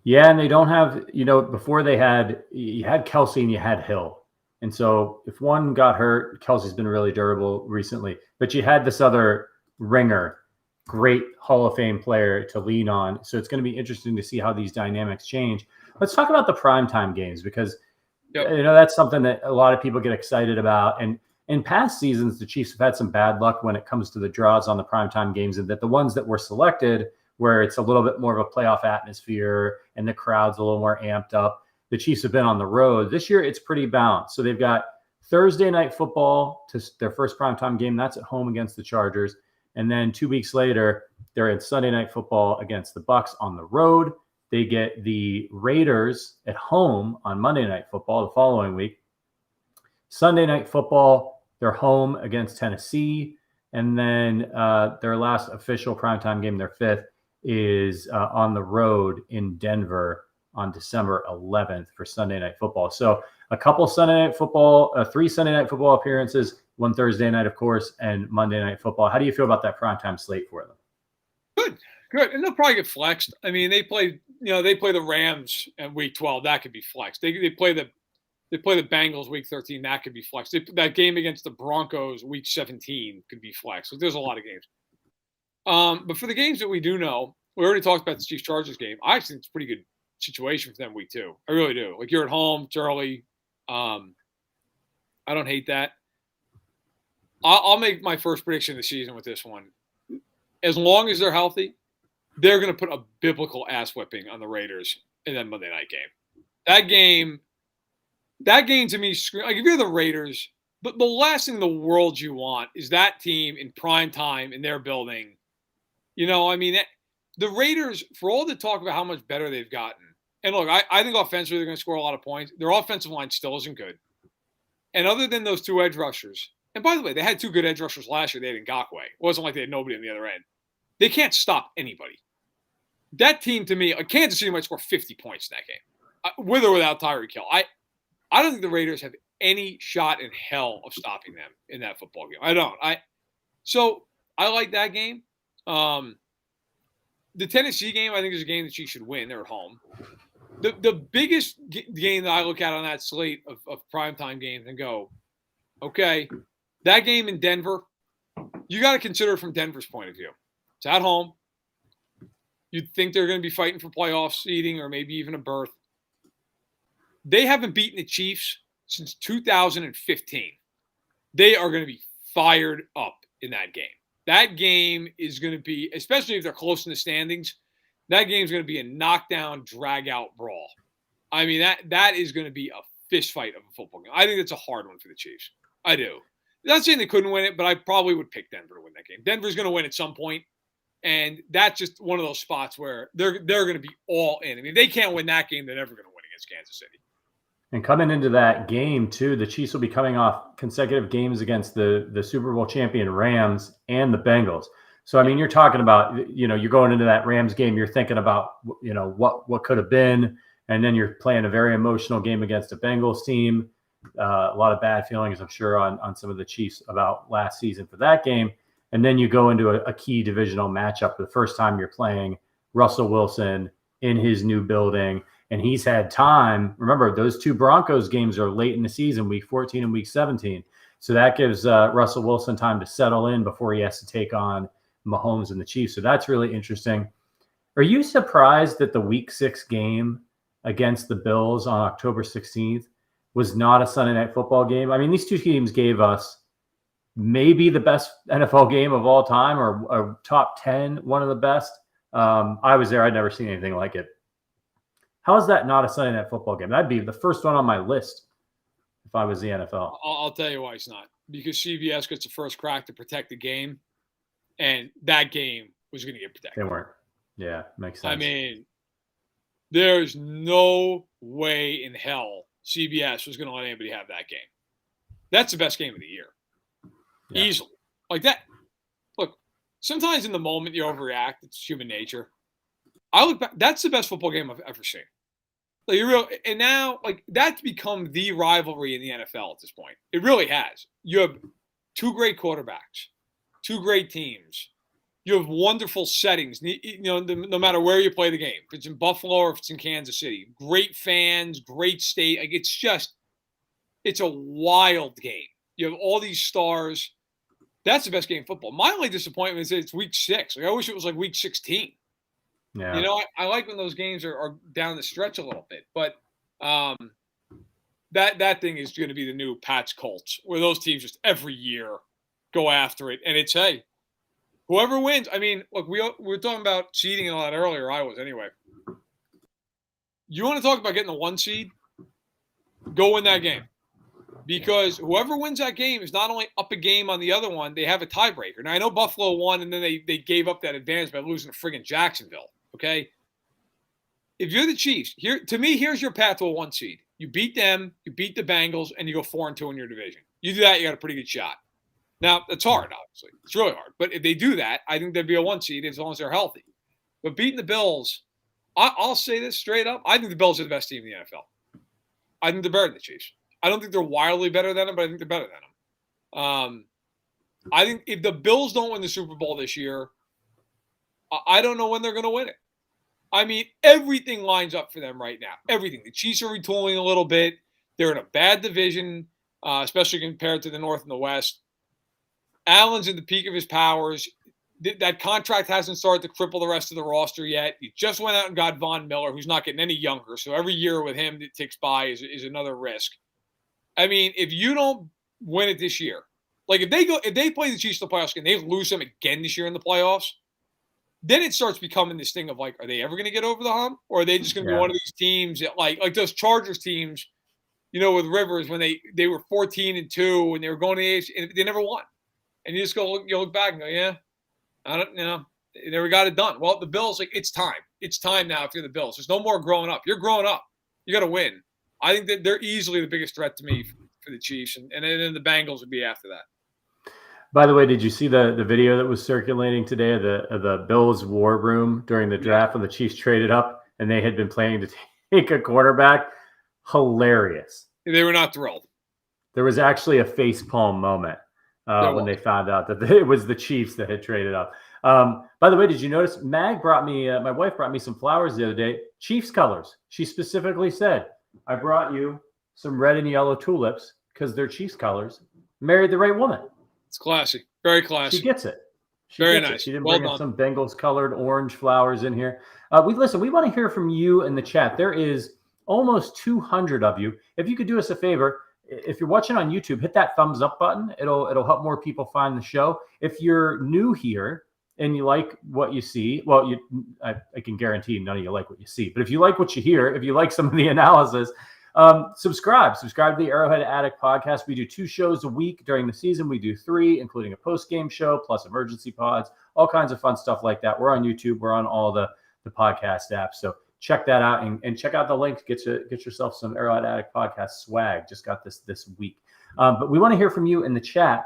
Yeah, and they don't have, before you had Kelsey and you had Hill. And so if one got hurt, Kelsey's been really durable recently. But you had this other ringer, great Hall of Fame player to lean on. So it's going to be interesting to see how these dynamics change. Let's talk about the primetime games because, that's something that a lot of people get excited about. And in past seasons, the Chiefs have had some bad luck when it comes to the draws on the primetime games, and that the ones that were selected where it's a little bit more of a playoff atmosphere and the crowd's a little more amped up, the Chiefs have been on the road. This year, it's pretty balanced. So they've got Thursday night football to their first primetime game. That's at home against the Chargers. And then 2 weeks later, they're in Sunday night football against the Bucs on the road. They get the Raiders at home on Monday night football the following week. Sunday night football, they're home against Tennessee. And then their last official primetime game, their fifth, is on the road in Denver on December 11th for Sunday night football. So a couple Sunday night football, 3 Sunday night football appearances, 1 Thursday night, of course, and Monday night football. How do you feel about that primetime slate for them? Good. And they'll probably get flexed. I mean, they play the Rams at week 12. That could be flexed. They play the Bengals week 13. That could be flexed. That game against the Broncos week 17 could be flexed. So there's a lot of games. But for the games that we do know, we already talked about the Chiefs Chargers game. I actually think it's a pretty good situation for them week 2. I really do. Like, you're at home, it's early. I don't hate that. I'll make my first prediction of the season with this one. As long as they're healthy, they're going to put a biblical ass whipping on the Raiders in that Monday night game. That game to me, like, if you're the Raiders, but the last thing in the world you want is that team in prime time in their building. The Raiders, for all the talk about how much better they've gotten, and look, I think offensively they're going to score a lot of points. Their offensive line still isn't good. And other than those 2 edge rushers, and by the way, they had 2 good edge rushers last year. They had Ngakoue. It wasn't like they had nobody on the other end. They can't stop anybody. That team, to me, Kansas City might score 50 points in that game, with or without Tyreek Hill. I don't think the Raiders have any shot in hell of stopping them in that football game. I don't. So I like that game. The Tennessee game, I think, is a game that you should win. They're at home. The biggest game that I look at on that slate of primetime games and go, okay, that game in Denver, you got to consider it from Denver's point of view. It's at home. You'd think they're going to be fighting for playoff seeding or maybe even a berth. They haven't beaten the Chiefs since 2015. They are going to be fired up in that game. That game is going to be, especially if they're close in the standings, that game is going to be a knockdown, drag-out brawl. I mean, that is going to be a fist fight of a football game. I think that's a hard one for the Chiefs. I do. Not saying they couldn't win it, but I probably would pick Denver to win that game. Denver's going to win at some point, and that's just one of those spots where they're going to be all in. I mean, if they can't win that game, they're never going to win against Kansas City. And coming into that game too, the Chiefs will be coming off consecutive games against the Super Bowl champion Rams and the Bengals. So I mean, you're talking about, you're going into that Rams game, you're thinking about, what could have been, and then you're playing a very emotional game against a Bengals team. A lot of bad feelings, I'm sure, on some of the Chiefs about last season for that game. And then you go into a key divisional matchup for the first time you're playing Russell Wilson in his new building. And he's had time. Remember, those two Broncos games are late in the season, week 14 and week 17. So that gives Russell Wilson time to settle in before he has to take on Mahomes and the Chiefs. So that's really interesting. Are you surprised that the week 6 game against the Bills on October 16th was not a Sunday Night Football game? I mean, these two teams gave us maybe the best NFL game of all time, or a top 10, one of the best. I was there. I'd never seen anything like it. How is that not a Sunday Night Football game? That'd be the first one on my list if I was the NFL. I'll tell you why it's not. Because CBS gets the first crack to protect the game, and that game was going to get protected. They weren't. Yeah, makes sense. I mean, there's no way in hell CBS was going to let anybody have that game. That's the best game of the year. Yeah. Easily. Like that. Look, sometimes in the moment you overreact. It's human nature. I look back, that's the best football game I've ever seen. Like and now, like, that's become the rivalry in the NFL at this point. It really has. You have two great quarterbacks, two great teams. You have wonderful settings. No matter where you play the game, if it's in Buffalo or if it's in Kansas City, great fans, great state. Like, it's a wild game. You have all these stars. That's the best game of football. My only disappointment is that it's week 6. Like, I wish it was like week 16. Yeah. I like when those games are down the stretch a little bit, but that thing is going to be the new Pats Colts, where those teams just every year go after it, and it's, hey, whoever wins. I mean, look, we were talking about seeding and all that earlier. I was anyway. You want to talk about getting the 1 seed? Go win that game, because whoever wins that game is not only up a game on the other one, they have a tiebreaker. Now I know Buffalo won, and then they gave up that advantage by losing to friggin' Jacksonville. Okay, if you're the Chiefs, here's your path to a 1 seed. You beat them, you beat the Bengals, and you go 4-2 in your division. You do that, you got a pretty good shot. Now, it's hard, obviously. It's really hard. But if they do that, I think there'd be a 1 seed as long as they're healthy. But beating the Bills, I'll say this straight up. I think the Bills are the best team in the NFL. I think they're better than the Chiefs. I don't think they're wildly better than them, but I think they're better than them. I think if the Bills don't win the Super Bowl this year, I don't know when they're going to win it. I mean, everything lines up for them right now. Everything. The Chiefs are retooling a little bit. They're in a bad division, especially compared to the North and the West. Allen's in the peak of his powers. That contract hasn't started to cripple the rest of the roster yet. He just went out and got Von Miller, who's not getting any younger. So every year with him that ticks by is another risk. I mean, if you don't win it this year, like if they play the Chiefs in the playoffs and they lose them again this year in the playoffs, then it starts becoming this thing of like, are they ever going to get over the hump, or are they just going to be one of these teams that like those Chargers teams, with Rivers when they were 14-2 and they were going to the AFC, and they never won, and you just look back and go, yeah, I don't, they never got it done. Well, the Bills, like, it's time. It's time now if you're the Bills. There's no more growing up. You're growing up. You got to win. I think that they're easily the biggest threat to me for the Chiefs, and then the Bengals would be after that. By the way, did you see the video that was circulating today of the Bills war room during the draft when the Chiefs traded up and they had been planning to take a quarterback? Hilarious. They were not thrilled. There was actually a facepalm moment when they found out that it was the Chiefs that had traded up. By the way, did you notice my wife brought me some flowers the other day, Chiefs colors. She specifically said, I brought you some red and yellow tulips because they're Chiefs colors. Married the right woman. It's classy. Very classy. She gets it. Very nice. She didn't bring in some Bengals colored orange flowers in here. We want to hear from you in the chat. There is almost 200 of you. If you could do us a favor, if you're watching on YouTube, hit that thumbs up button. It'll help more people find the show. If you're new here and you like what you see, well, I can guarantee none of you like what you see. But if you like what you hear, if you like some of the analysis, subscribe to the Arrowhead Addict podcast. We do 2 shows a week during the season. We do 3, including a post-game show plus emergency pods, all kinds of fun stuff like that. We're on YouTube. We're on all the podcast apps. So check that out and check out the link. Get yourself some Arrowhead Addict podcast swag. Just got this week. But we want to hear from you in the chat.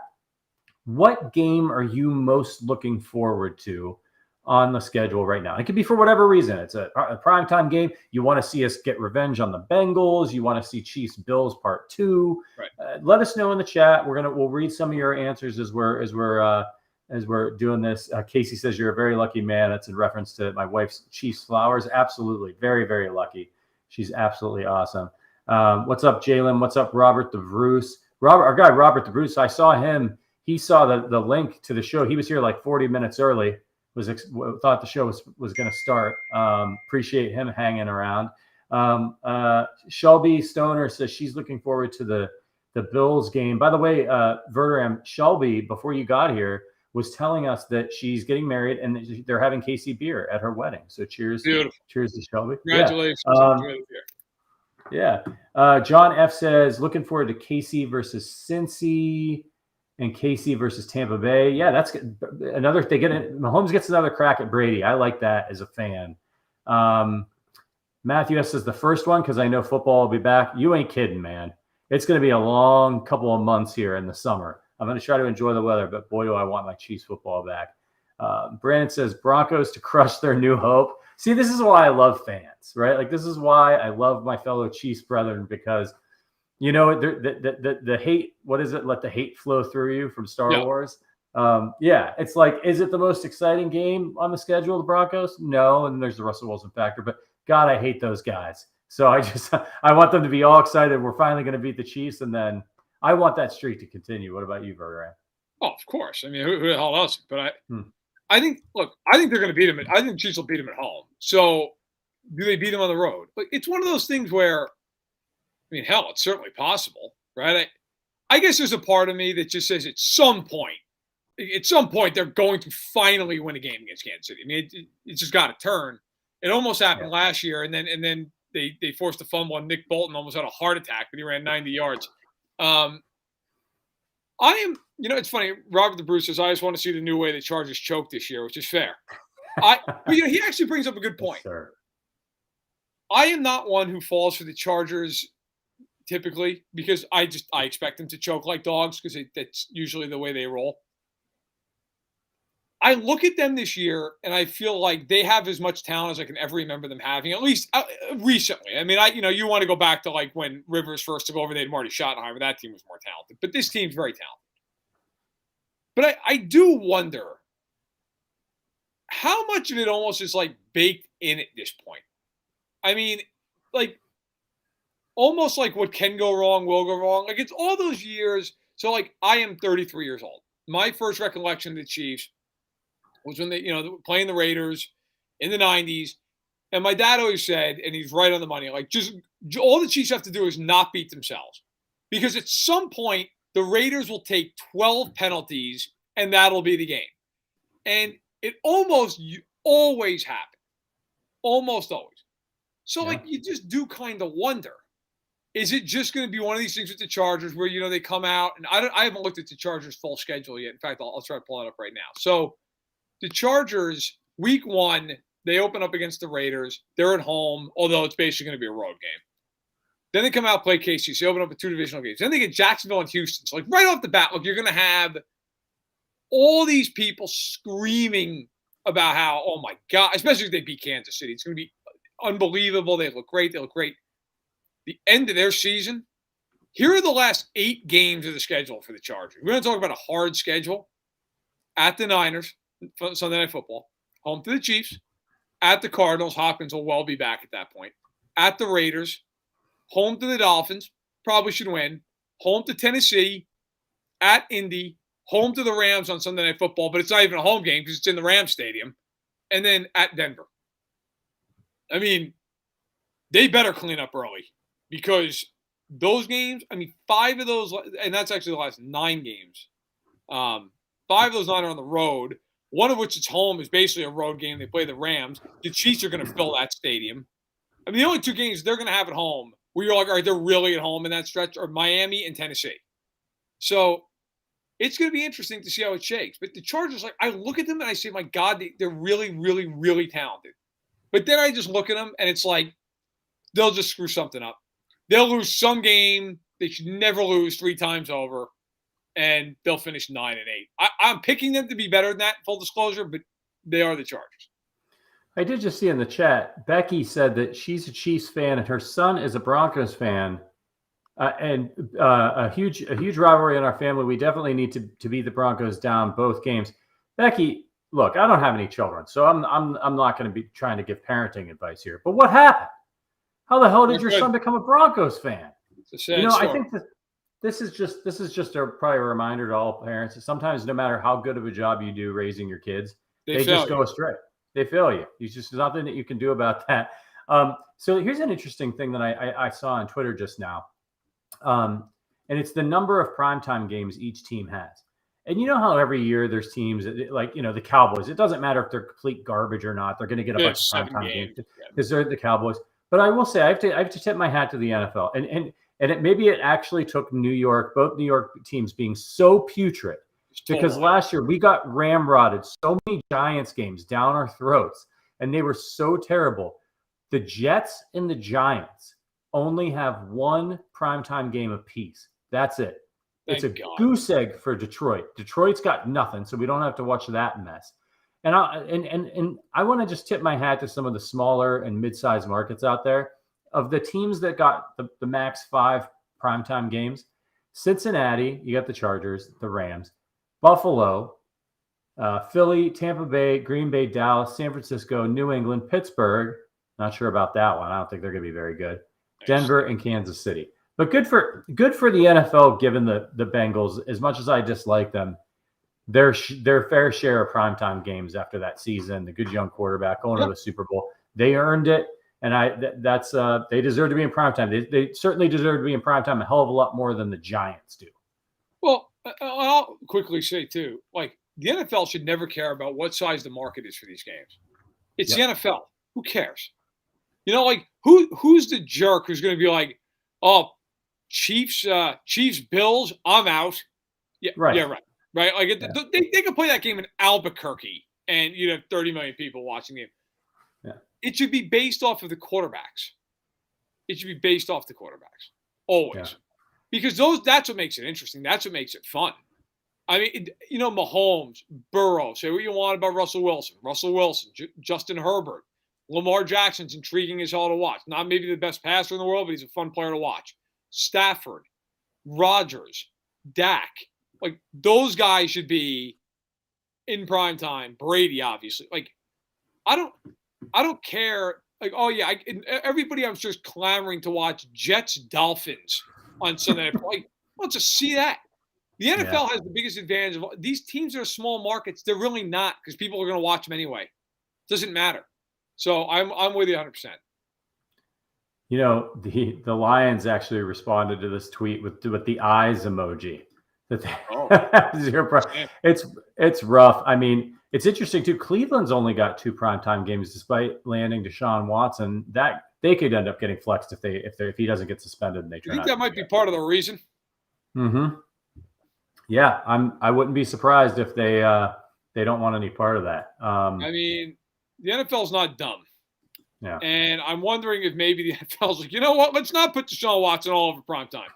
What game are you most looking forward to on the schedule right now? It could be for whatever reason. It's a primetime game. You want to see us get revenge on the Bengals. You want to see Chiefs Bills Part 2. Right. Let us know in the chat. We'll read some of your answers as we're doing this. Casey says you're a very lucky man. That's in reference to my wife's Chiefs flowers. Absolutely, very, very lucky. She's absolutely awesome. What's up, Jalen? What's up, Robert DeVruce? Our guy Robert DeVruce. I saw him. He saw the link to the show. He was here like 40 minutes early. Thought the show was going to start. Appreciate him hanging around. Shelby Stoner says she's looking forward to the Bills game. By the way, Verderam, Shelby, before you got here, was telling us that she's getting married and they're having KC beer at her wedding. So cheers. Beautiful. Cheers to Shelby. Congratulations. Yeah. John F says looking forward to KC versus Cincy. And KC versus Tampa Bay. Yeah, that's another. Mahomes gets another crack at Brady. I like that as a fan. Matthew S says the first one because I know football will be back. You ain't kidding, man. It's going to be a long couple of months here in the summer. I'm going to try to enjoy the weather, but boy, do I want my Chiefs football back. Brandon says Broncos to crush their new hope. See, this is why I love fans, right? Like this is why I love my fellow Chiefs brethren because. You know, the hate, what is it? Let the hate flow through you from Star Wars. It's like, is it the most exciting game on the schedule, the Broncos? No, and there's the Russell Wilson factor. But, God, I hate those guys. So I want them to be all excited. We're finally going to beat the Chiefs, and then I want that streak to continue. What about you, Verderam? Oh, of course. I mean, who the hell else? But I think they're going to beat them. I think the Chiefs will beat them at home. So do they beat them on the road? But it's one of those things where, I mean, hell, it's certainly possible, right? I guess there's a part of me that just says at some point they're going to finally win a game against Kansas City. I mean, it's just got to turn. It almost happened last year, and then they forced a fumble, and Nick Bolton almost had a heart attack, but he ran 90 yards. It's funny. Robert DeBruce says, I just want to see the new way the Chargers choke this year, which is fair. But he actually brings up a good point. Yes, I am not one who falls for the Chargers typically because I expect them to choke like dogs because that's usually the way they roll. I look at them this year and I feel like they have as much talent as I can ever remember them having, at least recently. I mean, you want to go back to like when Rivers first took over, they had Marty Schottenheimer. That team was more talented, but this team's very talented. But I do wonder how much of it almost is like baked in at this point. I mean, like, almost like what can go wrong will go wrong. Like, it's all those years. So, like, I am 33 years old. My first recollection of the Chiefs was when they, playing the Raiders in the 90s. And my dad always said, and he's right on the money, like, just all the Chiefs have to do is not beat themselves. Because at some point, the Raiders will take 12 penalties, and that'll be the game. And it almost always happens. Almost always. So, like, you just do kind of wonder. Is it just going to be one of these things with the Chargers where, they come out and I haven't looked at the Chargers full schedule yet. In fact, I'll try to pull it up right now. So the Chargers, week 1, they open up against the Raiders. They're at home, although it's basically going to be a road game. Then they come out, play KC. So they open up with 2 divisional games. Then they get Jacksonville and Houston. So like right off the bat, look, you're going to have all these people screaming about how, oh my God, especially if they beat Kansas City. It's going to be unbelievable. They look great. The end of their season, here are the last 8 games of the schedule for the Chargers. We're going to talk about a hard schedule. At the Niners, Sunday Night Football. Home to the Chiefs. At the Cardinals, Hopkins will well be back at that point. At the Raiders. Home to the Dolphins. Probably should win. Home to Tennessee. At Indy. Home to the Rams on Sunday Night Football, but it's not even a home game because it's in the Rams Stadium. And then at Denver. I mean, they better clean up early. Because those games, 5 of those, and that's actually the last 9 games. 5 of those 9 are on the road. One of which is home is basically a road game. They play the Rams. The Chiefs are going to fill that stadium. The only 2 games they're going to have at home where you're like, all right, they're really at home in that stretch are Miami and Tennessee. So it's going to be interesting to see how it shakes. But the Chargers, like, I look at them and I say, my God, they're really, really, really talented. But then I just look at them, and it's like they'll just screw something up. They'll lose some game they should never lose 3 times over, and they'll finish 9-8. I'm picking them to be better than that, full disclosure, but they are the Chargers. I did just see in the chat, Becky said that she's a Chiefs fan and her son is a Broncos fan. And a huge rivalry in our family. We definitely need to beat the Broncos down both games. Becky, look, I don't have any children, so I'm not going to be trying to give parenting advice here. But what happened? How the hell did your son become a Broncos fan? I think that this is just probably a reminder to all parents that sometimes no matter how good of a job you do raising your kids, they just go astray. They fail you. There's just nothing that you can do about that. So here's an interesting thing that I saw on Twitter just now. And it's the number of primetime games each team has. And you know how every year there's teams like, the Cowboys, it doesn't matter if they're complete garbage or not. They're going to get a bunch of primetime games because they're the Cowboys. But I will say, I have to tip my hat to the NFL. And maybe it actually took both New York teams being so putrid, because last year we got ramrodded so many Giants games down our throats, and they were so terrible. The Jets and the Giants only have one primetime game apiece. That's it. It's a goose egg for Detroit. Detroit's got nothing, so we don't have to watch that mess. And I want to just tip my hat to some of the smaller and mid-sized markets out there. Of the teams that got the max 5 primetime games, Cincinnati, you got the Chargers, the Rams, Buffalo, Philly, Tampa Bay, Green Bay, Dallas, San Francisco, New England, Pittsburgh. Not sure about that one. I don't think they're going to be very good. Denver and Kansas City. But good for the NFL, given the Bengals, as much as I dislike them, their fair share of primetime games after that season, the good young quarterback going to the Super Bowl, they earned it. And they deserve to be in primetime. They certainly deserve to be in primetime a hell of a lot more than the Giants do. Well, I'll quickly say, too, like, the NFL should never care about what size the market is for these games. It's the NFL. Who cares? Like, who's the jerk who's going to be like, oh, Chiefs, Bills, I'm out. Yeah, right. Yeah, right. Right? Like, they could play that game in Albuquerque, and you'd have 30 million people watching it. Yeah. It should be based off of the quarterbacks. It should be based off the quarterbacks. Always. Yeah. Because that's what makes it interesting. That's what makes it fun. I mean, Mahomes, Burrow, say what you want about Russell Wilson, Justin Herbert, Lamar Jackson's intriguing as hell to watch. Not maybe the best passer in the world, but he's a fun player to watch. Stafford, Rodgers, Dak. Like, those guys should be in prime time. Brady, obviously. Like, I don't care. Like, oh, yeah, everybody I'm sure is clamoring to watch Jets Dolphins on Sunday night. Like, let's just see that. The NFL has the biggest advantage of these teams are small markets. They're really not, because people are going to watch them anyway. Doesn't matter. So I'm with you 100%. The Lions actually responded to this tweet with the eyes emoji. That it's rough. I mean, it's interesting too. Cleveland's only got 2 primetime games despite landing Deshaun Watson. That they could end up getting flexed if he doesn't get suspended and they turn. You think that might be part of the reason? Mm-hmm. Yeah, I wouldn't be surprised if they don't want any part of that. I mean, the NFL's not dumb. Yeah. And I'm wondering if maybe the NFL's like, you know what? Let's not put Deshaun Watson all over primetime.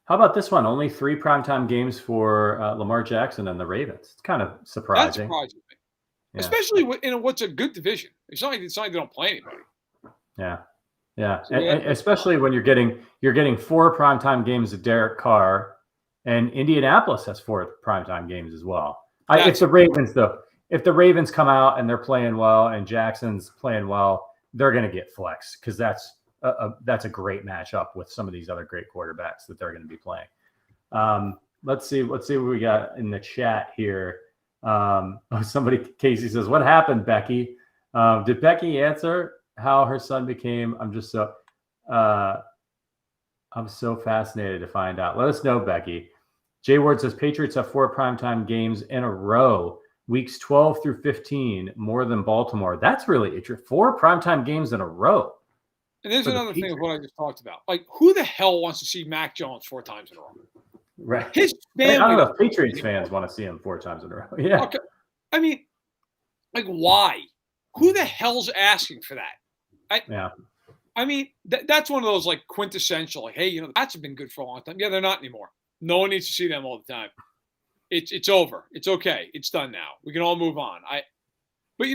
How about this one? Only 3 primetime games for Lamar Jackson and the Ravens. It's kind of surprising. That surprises me. Yeah. Especially in what's a good division. It's not like they don't play anybody. Yeah. Yeah. So, and especially when you're getting 4 primetime games of Derek Carr, and Indianapolis has 4 primetime games as well. If the Ravens come out and they're playing well and Jackson's playing well, they're going to get flexed, because that's a great matchup with some of these other great quarterbacks that they're going to be playing. Let's see what we got in the chat here. Casey says, "What happened, Becky? Did Becky answer how her son became?" I'm so fascinated to find out. Let us know, Becky. Jay Ward says Patriots have 4 primetime games in a row, weeks 12 through 15, more than Baltimore. That's really interesting. 4 primetime games in a row. And there's another thing of what I just talked about. Like, who the hell wants to see Mac Jones 4 times in a row? Right. His family. I don't know if Patriots fans want to see him 4 times in a row. Yeah. Okay. I mean, like, why? Who the hell's asking for that? Yeah. I mean, that's one of those like quintessential, like, hey, the Pats have been good for a long time. Yeah, they're not anymore. No one needs to see them all the time. It's over. It's okay. It's done now. We can all move on. But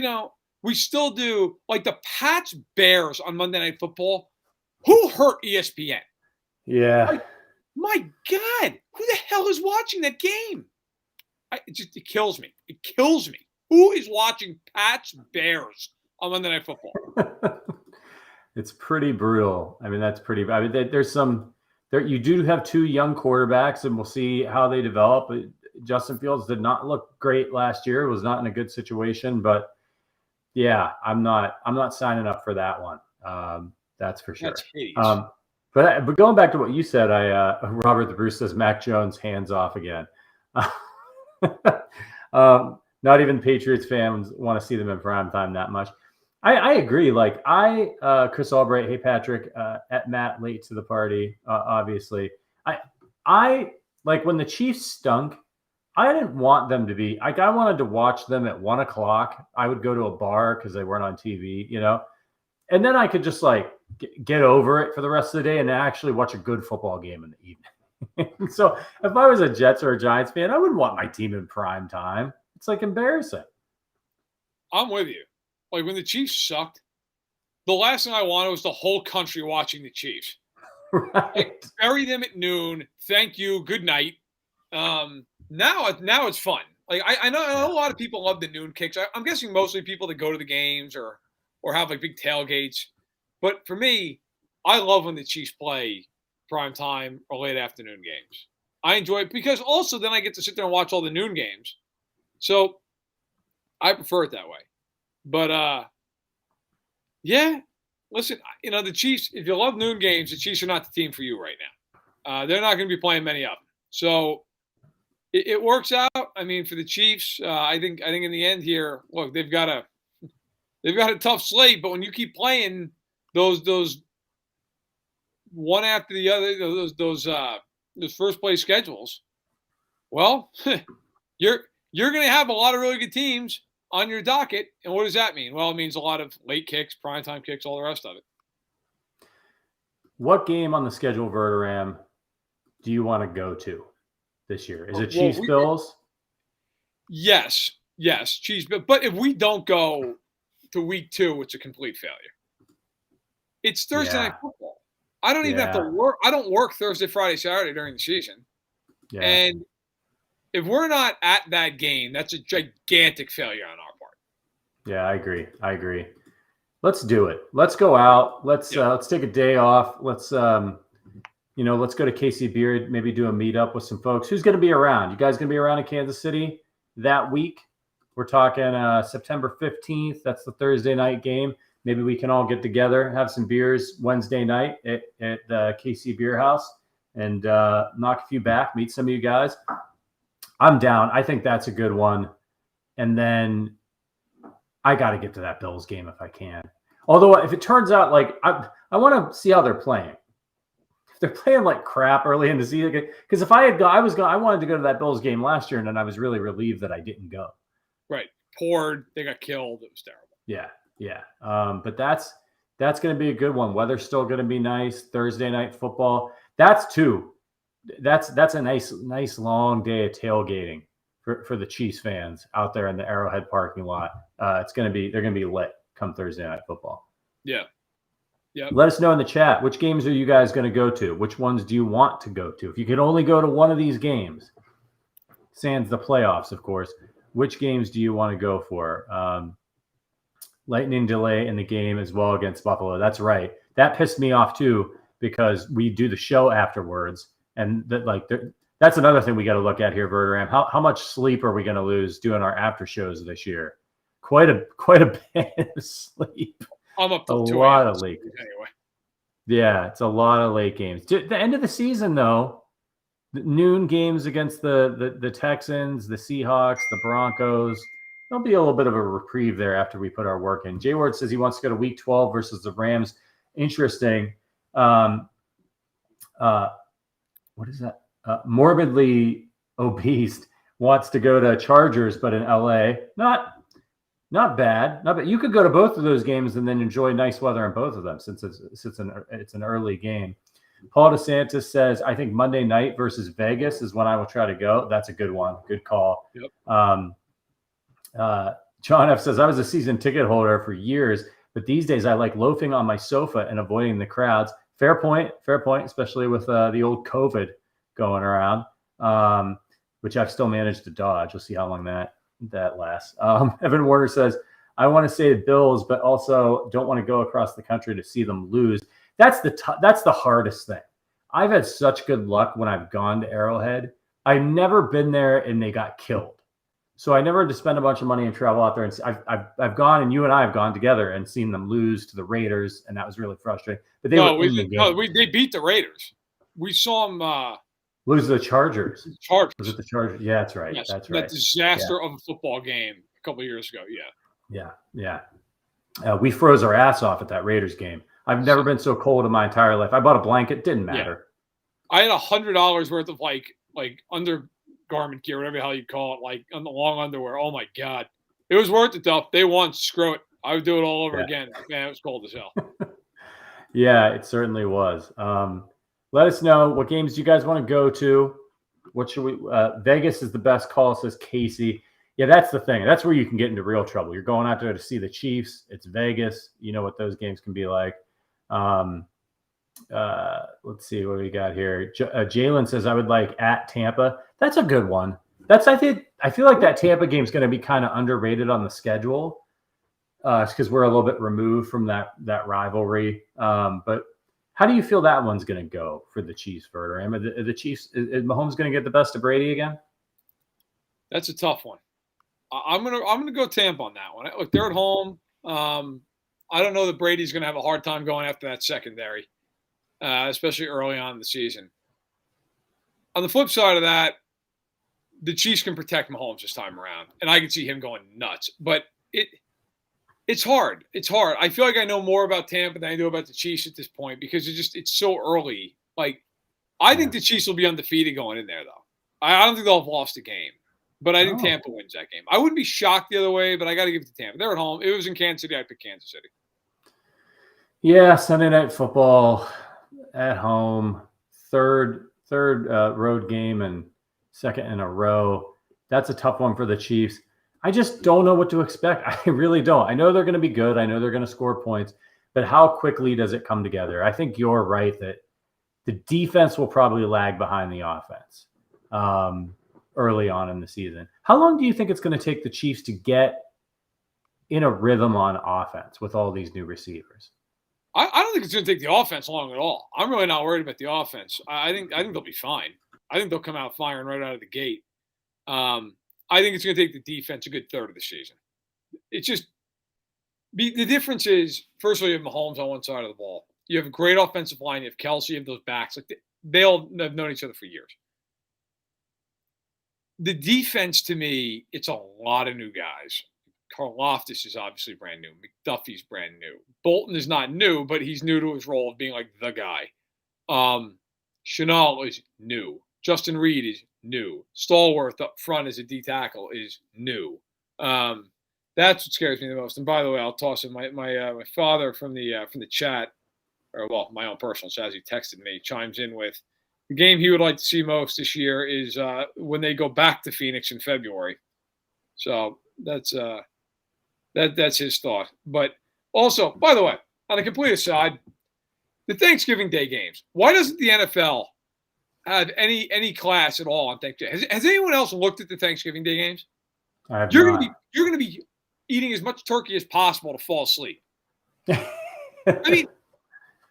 we still do, like, the Pats Bears on Monday Night Football. Who hurt ESPN? Yeah. Like, my God, who the hell is watching that game? It kills me. It kills me. Who is watching Pats Bears on Monday Night Football? It's pretty brutal. I mean, that's pretty. I mean, there's some. You do have two young quarterbacks, and we'll see how they develop. Justin Fields did not look great last year. Was not in a good situation, but yeah, I'm not signing up for that one. That's for sure. That's but going back to what you said, Robert the Bruce says Mac Jones hands off again. Not even Patriots fans want to see them in primetime that much. I agree. Like Chris Albright, hey Patrick, at Matt late to the party. Obviously, I like when the Chiefs stunk. I didn't want them to be like, I wanted to watch them at 1 o'clock. I would go to a bar because they weren't on TV, and then I could just like get over it for the rest of the day and actually watch a good football game in the evening. So if I was a Jets or a Giants fan, I wouldn't want my team in prime time. It's like embarrassing. I'm with you. Like when the Chiefs sucked, the last thing I wanted was the whole country watching the Chiefs. Right. Like, bury them at noon. Thank you. Good night. Now it's fun. Like I know a lot of people love the noon kicks. I'm guessing mostly people that go to the games or have like big tailgates. But for me, I love when the Chiefs play prime time or late afternoon games. I enjoy it because also then I get to sit there and watch all the noon games. So I prefer it that way. But yeah, listen, the Chiefs, if you love noon games, the Chiefs are not the team for you right now. They're not going to be playing many of them. So it works out. I mean, for the Chiefs, I think in the end here, look, they've got a tough slate, but when you keep playing those one after the other, those first place schedules, well, you're going to have a lot of really good teams on your docket. And what does that mean? Well, it means a lot of late kicks, primetime kicks, all the rest of it. What game on the schedule, Verderam, do you want to go to this year? Is it Chiefs Bills? Yes, Chiefs. But if we don't go to week 2, it's a complete failure. It's Thursday night football. I don't even have to work. I don't work Thursday, Friday, Saturday during the season. Yeah. And if we're not at that game, that's a gigantic failure on our part. Yeah, I agree. Let's do it. Let's go out. Let's take a day off. Let's let's go to KC Beer, maybe do a meetup with some folks. Who's going to be around? You guys going to be around in Kansas City that week? We're talking September 15th. That's the Thursday night game. Maybe we can all get together, have some beers Wednesday night at the KC Beer House and knock a few back, meet some of you guys. I'm down. I think that's a good one. And then I got to get to that Bills game if I can. Although if it turns out like I want to see how they're playing. If they're playing like crap early in the season, because if I had I wanted to go to that Bills game last year, and then I was really relieved that I didn't go. Right. Poured. They got killed. It was terrible. Yeah. But that's going to be a good one. Weather's still going to be nice. Thursday night football. That's a nice long day of tailgating for the Chiefs fans out there in the Arrowhead parking lot. They're going to be lit come Thursday night football. Yeah. Let us know in the chat, which games are you guys going to go to? Which ones do you want to go to? If you could only go to one of these games, sans the playoffs, of course, which games do you want to go for? Lightning delay in the game as well against Buffalo. That's right. That pissed me off too, because we do the show afterwards. And that's another thing we got to look at here, Verderam. How much sleep are we going to lose doing our after shows this year? Quite a bit of sleep. I'm up to a lot of late anyway. Yeah, it's a lot of late games. The end of the season, though, the noon games against the Texans, the Seahawks, the Broncos. There'll be a little bit of a reprieve there after we put our work in. Jay Ward says he wants to go to Week 12 versus the Rams. Interesting. What is that? Morbidly obese wants to go to Chargers, but in LA. Not Not bad. Not bad. You could go to both of those games and then enjoy nice weather in both of them since it's an early game. Paul DeSantis says, I think Monday night versus Vegas is when I will try to go. That's a good one. Good call. Yep. John F. says, I was a season ticket holder for years, but these days I like loafing on my sofa and avoiding the crowds. Fair point, especially with the old COVID going around, which I've still managed to dodge. We'll see how long that lasts. Evan Warner says, I want to say the Bills, but also don't want to go across the country to see them lose. That's the hardest thing. I've had such good luck when I've gone to Arrowhead. I've never been there and they got killed. So I never had to spend a bunch of money and travel out there. And I've gone, and you and I have gone together and seen them lose to the Raiders, and that was really frustrating. But they beat the Raiders. We saw them lose to the Chargers. Chargers. Was it the Chargers? Yeah, that's right. Yes, that's right. That disaster of a football game a couple of years ago. Yeah. We froze our ass off at that Raiders game. I've never been so cold in my entire life. I bought a blanket. Didn't matter. Yeah. I had $100 worth of like undergarment gear, whatever the hell you call it, like on the long underwear. Oh my God. It was worth it though. They won. Screw it. I would do it all over again. Man, it was cold as hell. Yeah, it certainly was. Let us know what games you guys want to go to. What should we? Vegas is the best call, says Casey. Yeah, that's the thing. That's where you can get into real trouble. You're going out there to see the Chiefs. It's Vegas. You know what those games can be like. Let's see what we got here. Jalen says, I would like at Tampa. That's a good one. I feel like that Tampa game is going to be kind of underrated on the schedule because we're a little bit removed from that rivalry. But how do you feel that one's going to go for the Chiefs, Verder? Are the Chiefs, is Mahomes going to get the best of Brady again? That's a tough one. I'm gonna go Tampa on that one. Look, they're at home. I don't know that Brady's going to have a hard time going after that secondary, especially early on in the season. On the flip side of that, the Chiefs can protect Mahomes this time around, and I can see him going nuts. But it's hard. It's hard. I feel like I know more about Tampa than I do about the Chiefs at this point because it's so early. Like, I think the Chiefs will be undefeated going in there, though. I don't think they'll have lost a game. But I think Tampa wins that game. I wouldn't be shocked the other way, but I got to give it to Tampa. They're at home. It was in Kansas City. I picked Kansas City. Yeah, Sunday Night Football at home, third road game and second in a row. That's a tough one for the Chiefs. I just don't know what to expect. I really don't. I know they're going to be good. I know they're going to score points, but how quickly does it come together? I think you're right that the defense will probably lag behind the offense early on in the season. How long do you think it's going to take the Chiefs to get in a rhythm on offense with all these new receivers? I don't think it's going to take the offense long at all. I'm really not worried about the offense. I think they'll be fine. I think they'll come out firing right out of the gate. I think it's going to take the defense a good third of the season. It's just the difference is, first of all, you have Mahomes on one side of the ball. You have a great offensive line. You have Kelsey. You have those backs. Like they all have known each other for years. The defense, to me, it's a lot of new guys. Karlaftis is obviously brand new. McDuffie's brand new. Bolton is not new, but he's new to his role of being like the guy. Chenal is new. Justin Reed is new. Stallworth up front as a D tackle is new. That's what scares me the most. And by the way, I'll toss in my father from the chat, or well, my own personal chat, as he texted me, chimes in with the game he would like to see most this year is when they go back to Phoenix in February. So that's his thought. But also, by the way, on a complete aside, the Thanksgiving Day games. Why doesn't the NFL have any class at all on Thanksgiving? Has anyone else looked at the Thanksgiving Day games? You're going to be eating as much turkey as possible to fall asleep. I mean,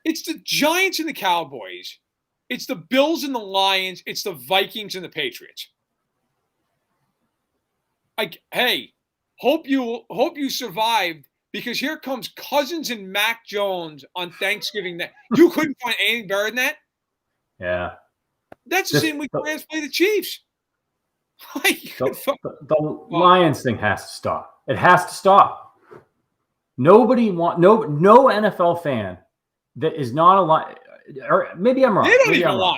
it's the Giants and the Cowboys. It's the Bills and the Lions. It's the Vikings and the Patriots. Like, hey, hope you survived, because here comes Cousins and Mac Jones on Thanksgiving night. You couldn't find anything better than that? Yeah. That's the same week the Rams play the Chiefs. The Lions thing has to stop. It has to stop. No NFL fan that is not a or maybe I'm wrong. They don't even lie.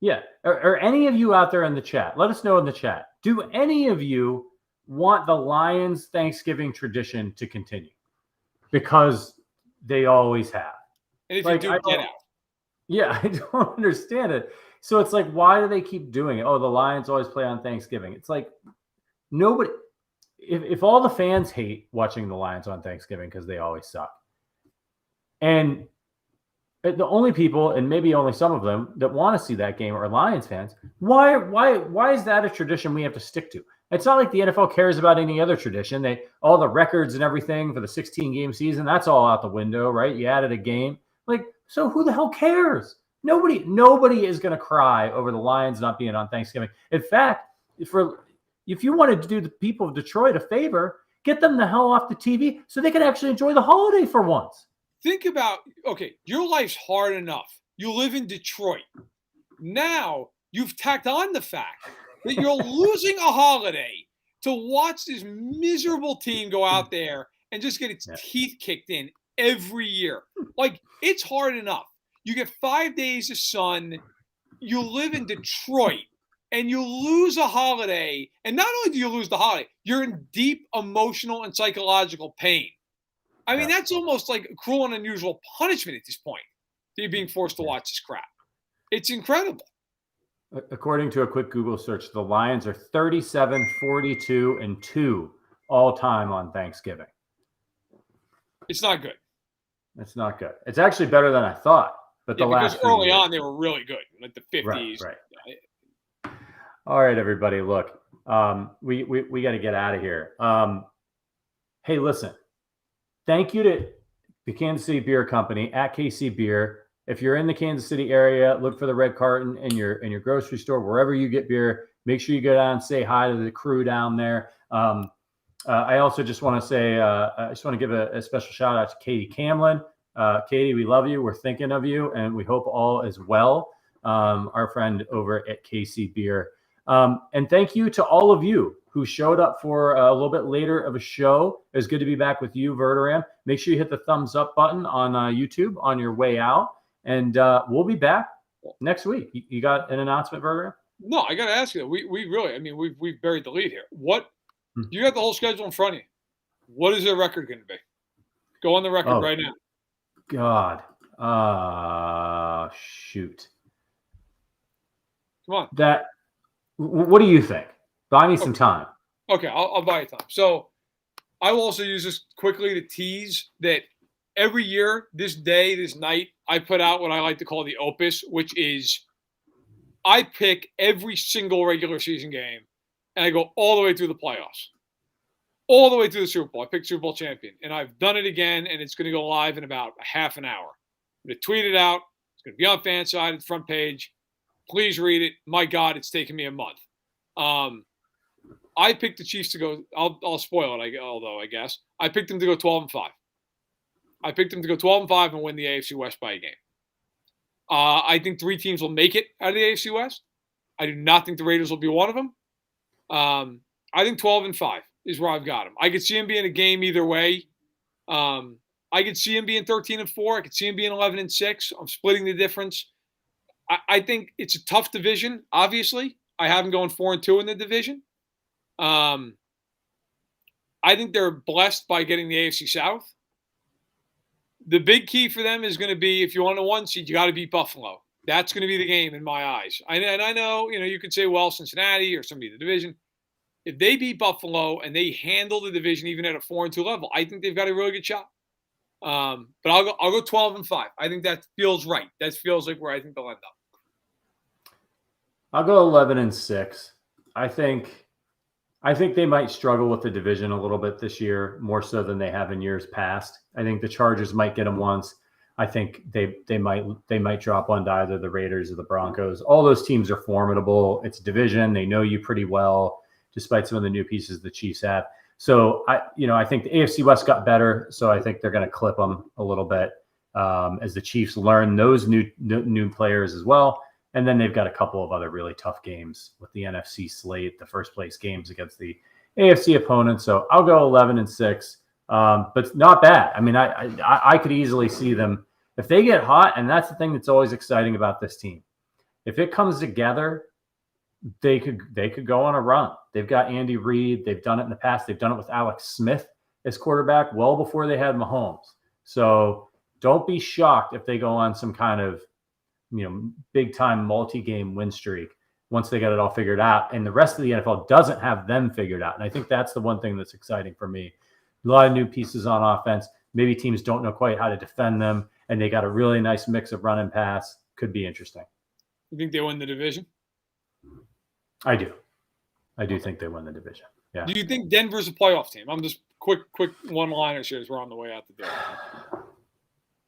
Yeah. Or any of you out there in the chat, let us know in the chat. Do any of you want the Lions Thanksgiving tradition to continue because they always have. And if you do, get out. Yeah, I don't understand it. So it's like, why do they keep doing it? Oh, the Lions always play on Thanksgiving. It's like nobody. If all the fans hate watching the Lions on Thanksgiving because they always suck, and the only people, and maybe only some of them, that want to see that game are Lions fans, why is that a tradition we have to stick to? It's not like the NFL cares about any other tradition. All the records and everything for the 16-game season, that's all out the window, right? You added a game. Like, so who the hell cares? Nobody is going to cry over the Lions not being on Thanksgiving. In fact, if you wanted to do the people of Detroit a favor, get them the hell off the TV so they can actually enjoy the holiday for once. Think about, okay, your life's hard enough. You live in Detroit. Now you've tacked on the fact that you're losing a holiday to watch this miserable team go out there and just get its teeth kicked in every year. Like, it's hard enough. You get 5 days of sun. You live in Detroit, and you lose a holiday. And not only do you lose the holiday, you're in deep emotional and psychological pain. I mean, that's almost like a cruel and unusual punishment at this point, that you're being forced to watch this crap. It's incredible. According to a quick Google search, the Lions are 37, 42, and 2 all time on Thanksgiving. It's not good. It's not good. It's actually better than I thought. But because early on they were really good, like the 50s. Right. All right, everybody. Look, we got to get out of here. Hey, listen. Thank you to the Kansas City Beer Company at KC Beer. If you're in the Kansas City area, look for the Red Carton in your grocery store, wherever you get beer. Make sure you go down and say hi to the crew down there. I also just want to say, I just want to give a special shout out to Katie Camlin. Katie, we love you. We're thinking of you, and we hope all is well. Our friend over at KC Beer. And thank you to all of you who showed up for a little bit later of a show. It was good to be back with you, Verderam. Make sure you hit the thumbs up button on YouTube on your way out. And we'll be back next week. You got an announcement, Verderam? No, I got to ask you. We really, I mean, we've buried the lead here. What you got the whole schedule in front of you? What is their record going to be? Go on the record right now. God, shoot. Come on. What do you think? Buy me some time. Okay, I'll buy you time. So I will also use this quickly to tease that every year, this day, this night, I put out what I like to call the opus, which is I pick every single regular season game and I go all the way through the playoffs, all the way through the Super Bowl. I picked Super Bowl champion, and I've done it again, and it's going to go live in about a half an hour. I'm going to tweet it out. It's going to be on Fanside, the front page. Please read it. My God, it's taken me a month. I picked the Chiefs to go. I'll spoil it, although I guess I picked them to go 12-5. I picked them to go 12-5 and win the AFC West by a game. I think 3 teams will make it out of the AFC West. I do not think the Raiders will be one of them. I think 12-5 is where I've got them. I could see them being a game either way. I could see them being 13-4. I could see them being 11-6. I'm splitting the difference. I think it's a tough division. Obviously, I have them going 4-2 in the division. I think they're blessed by getting the AFC South. The big key for them is going to be, if you want a 1 seed, you got to beat Buffalo. That's going to be the game in my eyes. And I know, you could say, well, Cincinnati or somebody in the division. If they beat Buffalo and they handle the division even at a 4-2 level, I think they've got a really good shot. But I'll go 12-5. I think that feels right. That feels like where I think they'll end up. I'll go 11-6. I think they might struggle with the division a little bit this year, more so than they have in years past. I think the Chargers might get them once. I think they might drop one to either the Raiders or the Broncos. All those teams are formidable. It's division. They know you pretty well, despite some of the new pieces the Chiefs have. So I think the AFC West got better. So I think they're going to clip them a little bit as the Chiefs learn those new players as well. And then they've got a couple of other really tough games with the NFC slate, the first place games against the AFC opponents. So I'll go 11-6, but not bad. I mean, I could easily see them if they get hot. And that's the thing that's always exciting about this team. If it comes together, they could go on a run. They've got Andy Reid. They've done it in the past. They've done it with Alex Smith as quarterback well before they had Mahomes. So don't be shocked if they go on some kind of, big time multi-game win streak once they got it all figured out. And the rest of the NFL doesn't have them figured out. And I think that's the one thing that's exciting for me. A lot of new pieces on offense. Maybe teams don't know quite how to defend them, and they got a really nice mix of run and pass. Could be interesting. You think they win the division? I do. I do think they win the division. Yeah. Do you think Denver's a playoff team? I'm just quick one-liners here as we're on the way out the door.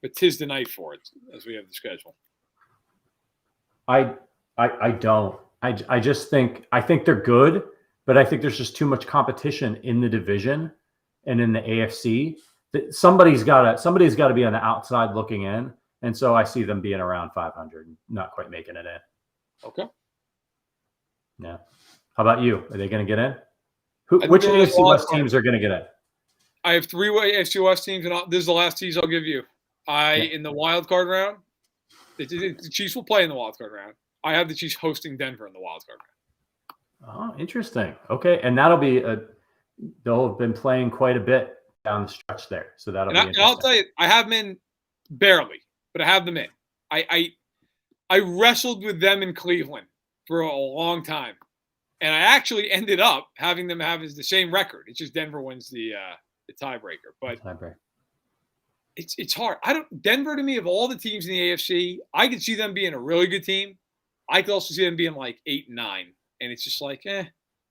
But 'tis the night for it, as we have the schedule. I don't. I just think they're good, but I think there's just too much competition in the division and in the AFC. That somebody's got to be on the outside looking in, and so I see them being around 500, not quite making it in. Okay. Yeah. How about you? Are they going to get in? Which AFC West teams are going to get in? I have 3 AFC West teams, and this is the last tease I'll give you. In the wild card round, the Chiefs will play in the wild card round. I have the Chiefs hosting Denver in the wild card round. Oh, interesting. Okay, and that'll be they'll have been playing quite a bit down the stretch there, so that'll be interesting. And I'll tell you, I have them in barely, but I have them in. I wrestled with them in Cleveland for a long time, and I actually ended up having them have the same record. It's just Denver wins the tiebreaker, but it's hard. Denver to me, of all the teams in the AFC, I could see them being a really good team. I could also see them being like 8 and 9, and it's just like,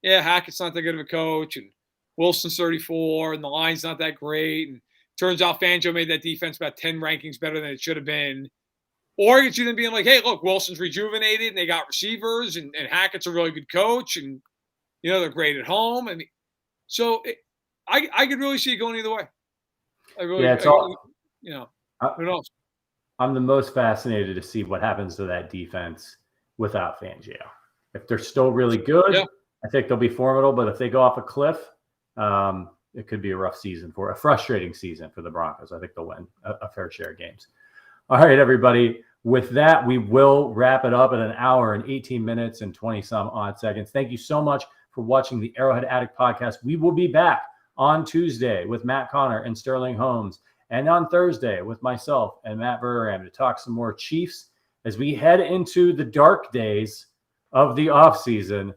Hackett's not that good of a coach, and Wilson's 34, and the line's not that great, and turns out Fangio made that defense about 10 rankings better than it should have been. Or you could see them being like, hey, look, Wilson's rejuvenated, and they got receivers, and Hackett's a really good coach, and they're great at home. I mean, so I could really see it going either way. Who knows? I'm the most fascinated to see what happens to that defense without Fangio. If they're still really good, I think they'll be formidable. But if they go off a cliff, it could be a frustrating season for the Broncos. I think they'll win a fair share of games. All right, everybody. With that, we will wrap it up at 1 hour and 18 minutes and 20 some odd seconds. Thank you so much for watching the Arrowhead Addict podcast. We will be back on Tuesday with Matt Connor and Sterling Holmes, and on Thursday with myself and Matt Verderam to talk some more Chiefs as we head into the dark days of the offseason.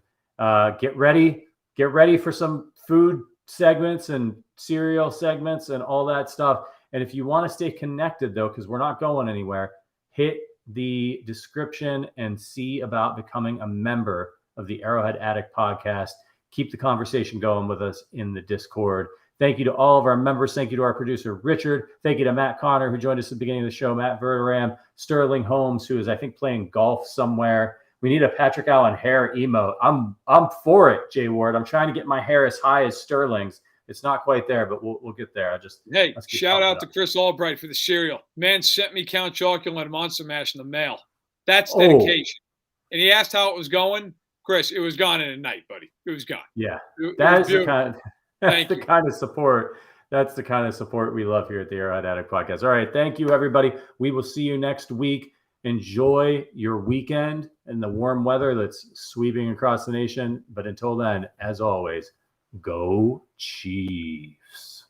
Get ready for some food segments and cereal segments and all that stuff. And if you want to stay connected, though, because we're not going anywhere, hit the description and see about becoming a member of the Arrowhead Addict podcast. Keep the conversation going with us in the Discord. Thank you to all of our members. Thank you to our producer, Richard. Thank you to Matt Connor, who joined us at the beginning of the show, Matt Verderam, Sterling Holmes, who is, I think, playing golf somewhere. We need a Patrick Allen hair emote. I'm for it, Jay Ward. I'm trying to get my hair as high as Sterling's. It's not quite there, but we'll get there. Shout out to Chris Albright for the cereal. Man sent me Count Chocula and Monster Mash in the mail. That's dedication. And he asked how it was going. Chris, it was gone in a night, buddy. It was gone. Yeah, that's the kind of support. That's the kind of support we love here at the Arrowhead Addict podcast. All right, thank you, everybody. We will see you next week. Enjoy your weekend and the warm weather that's sweeping across the nation. But until then, as always, go Chiefs.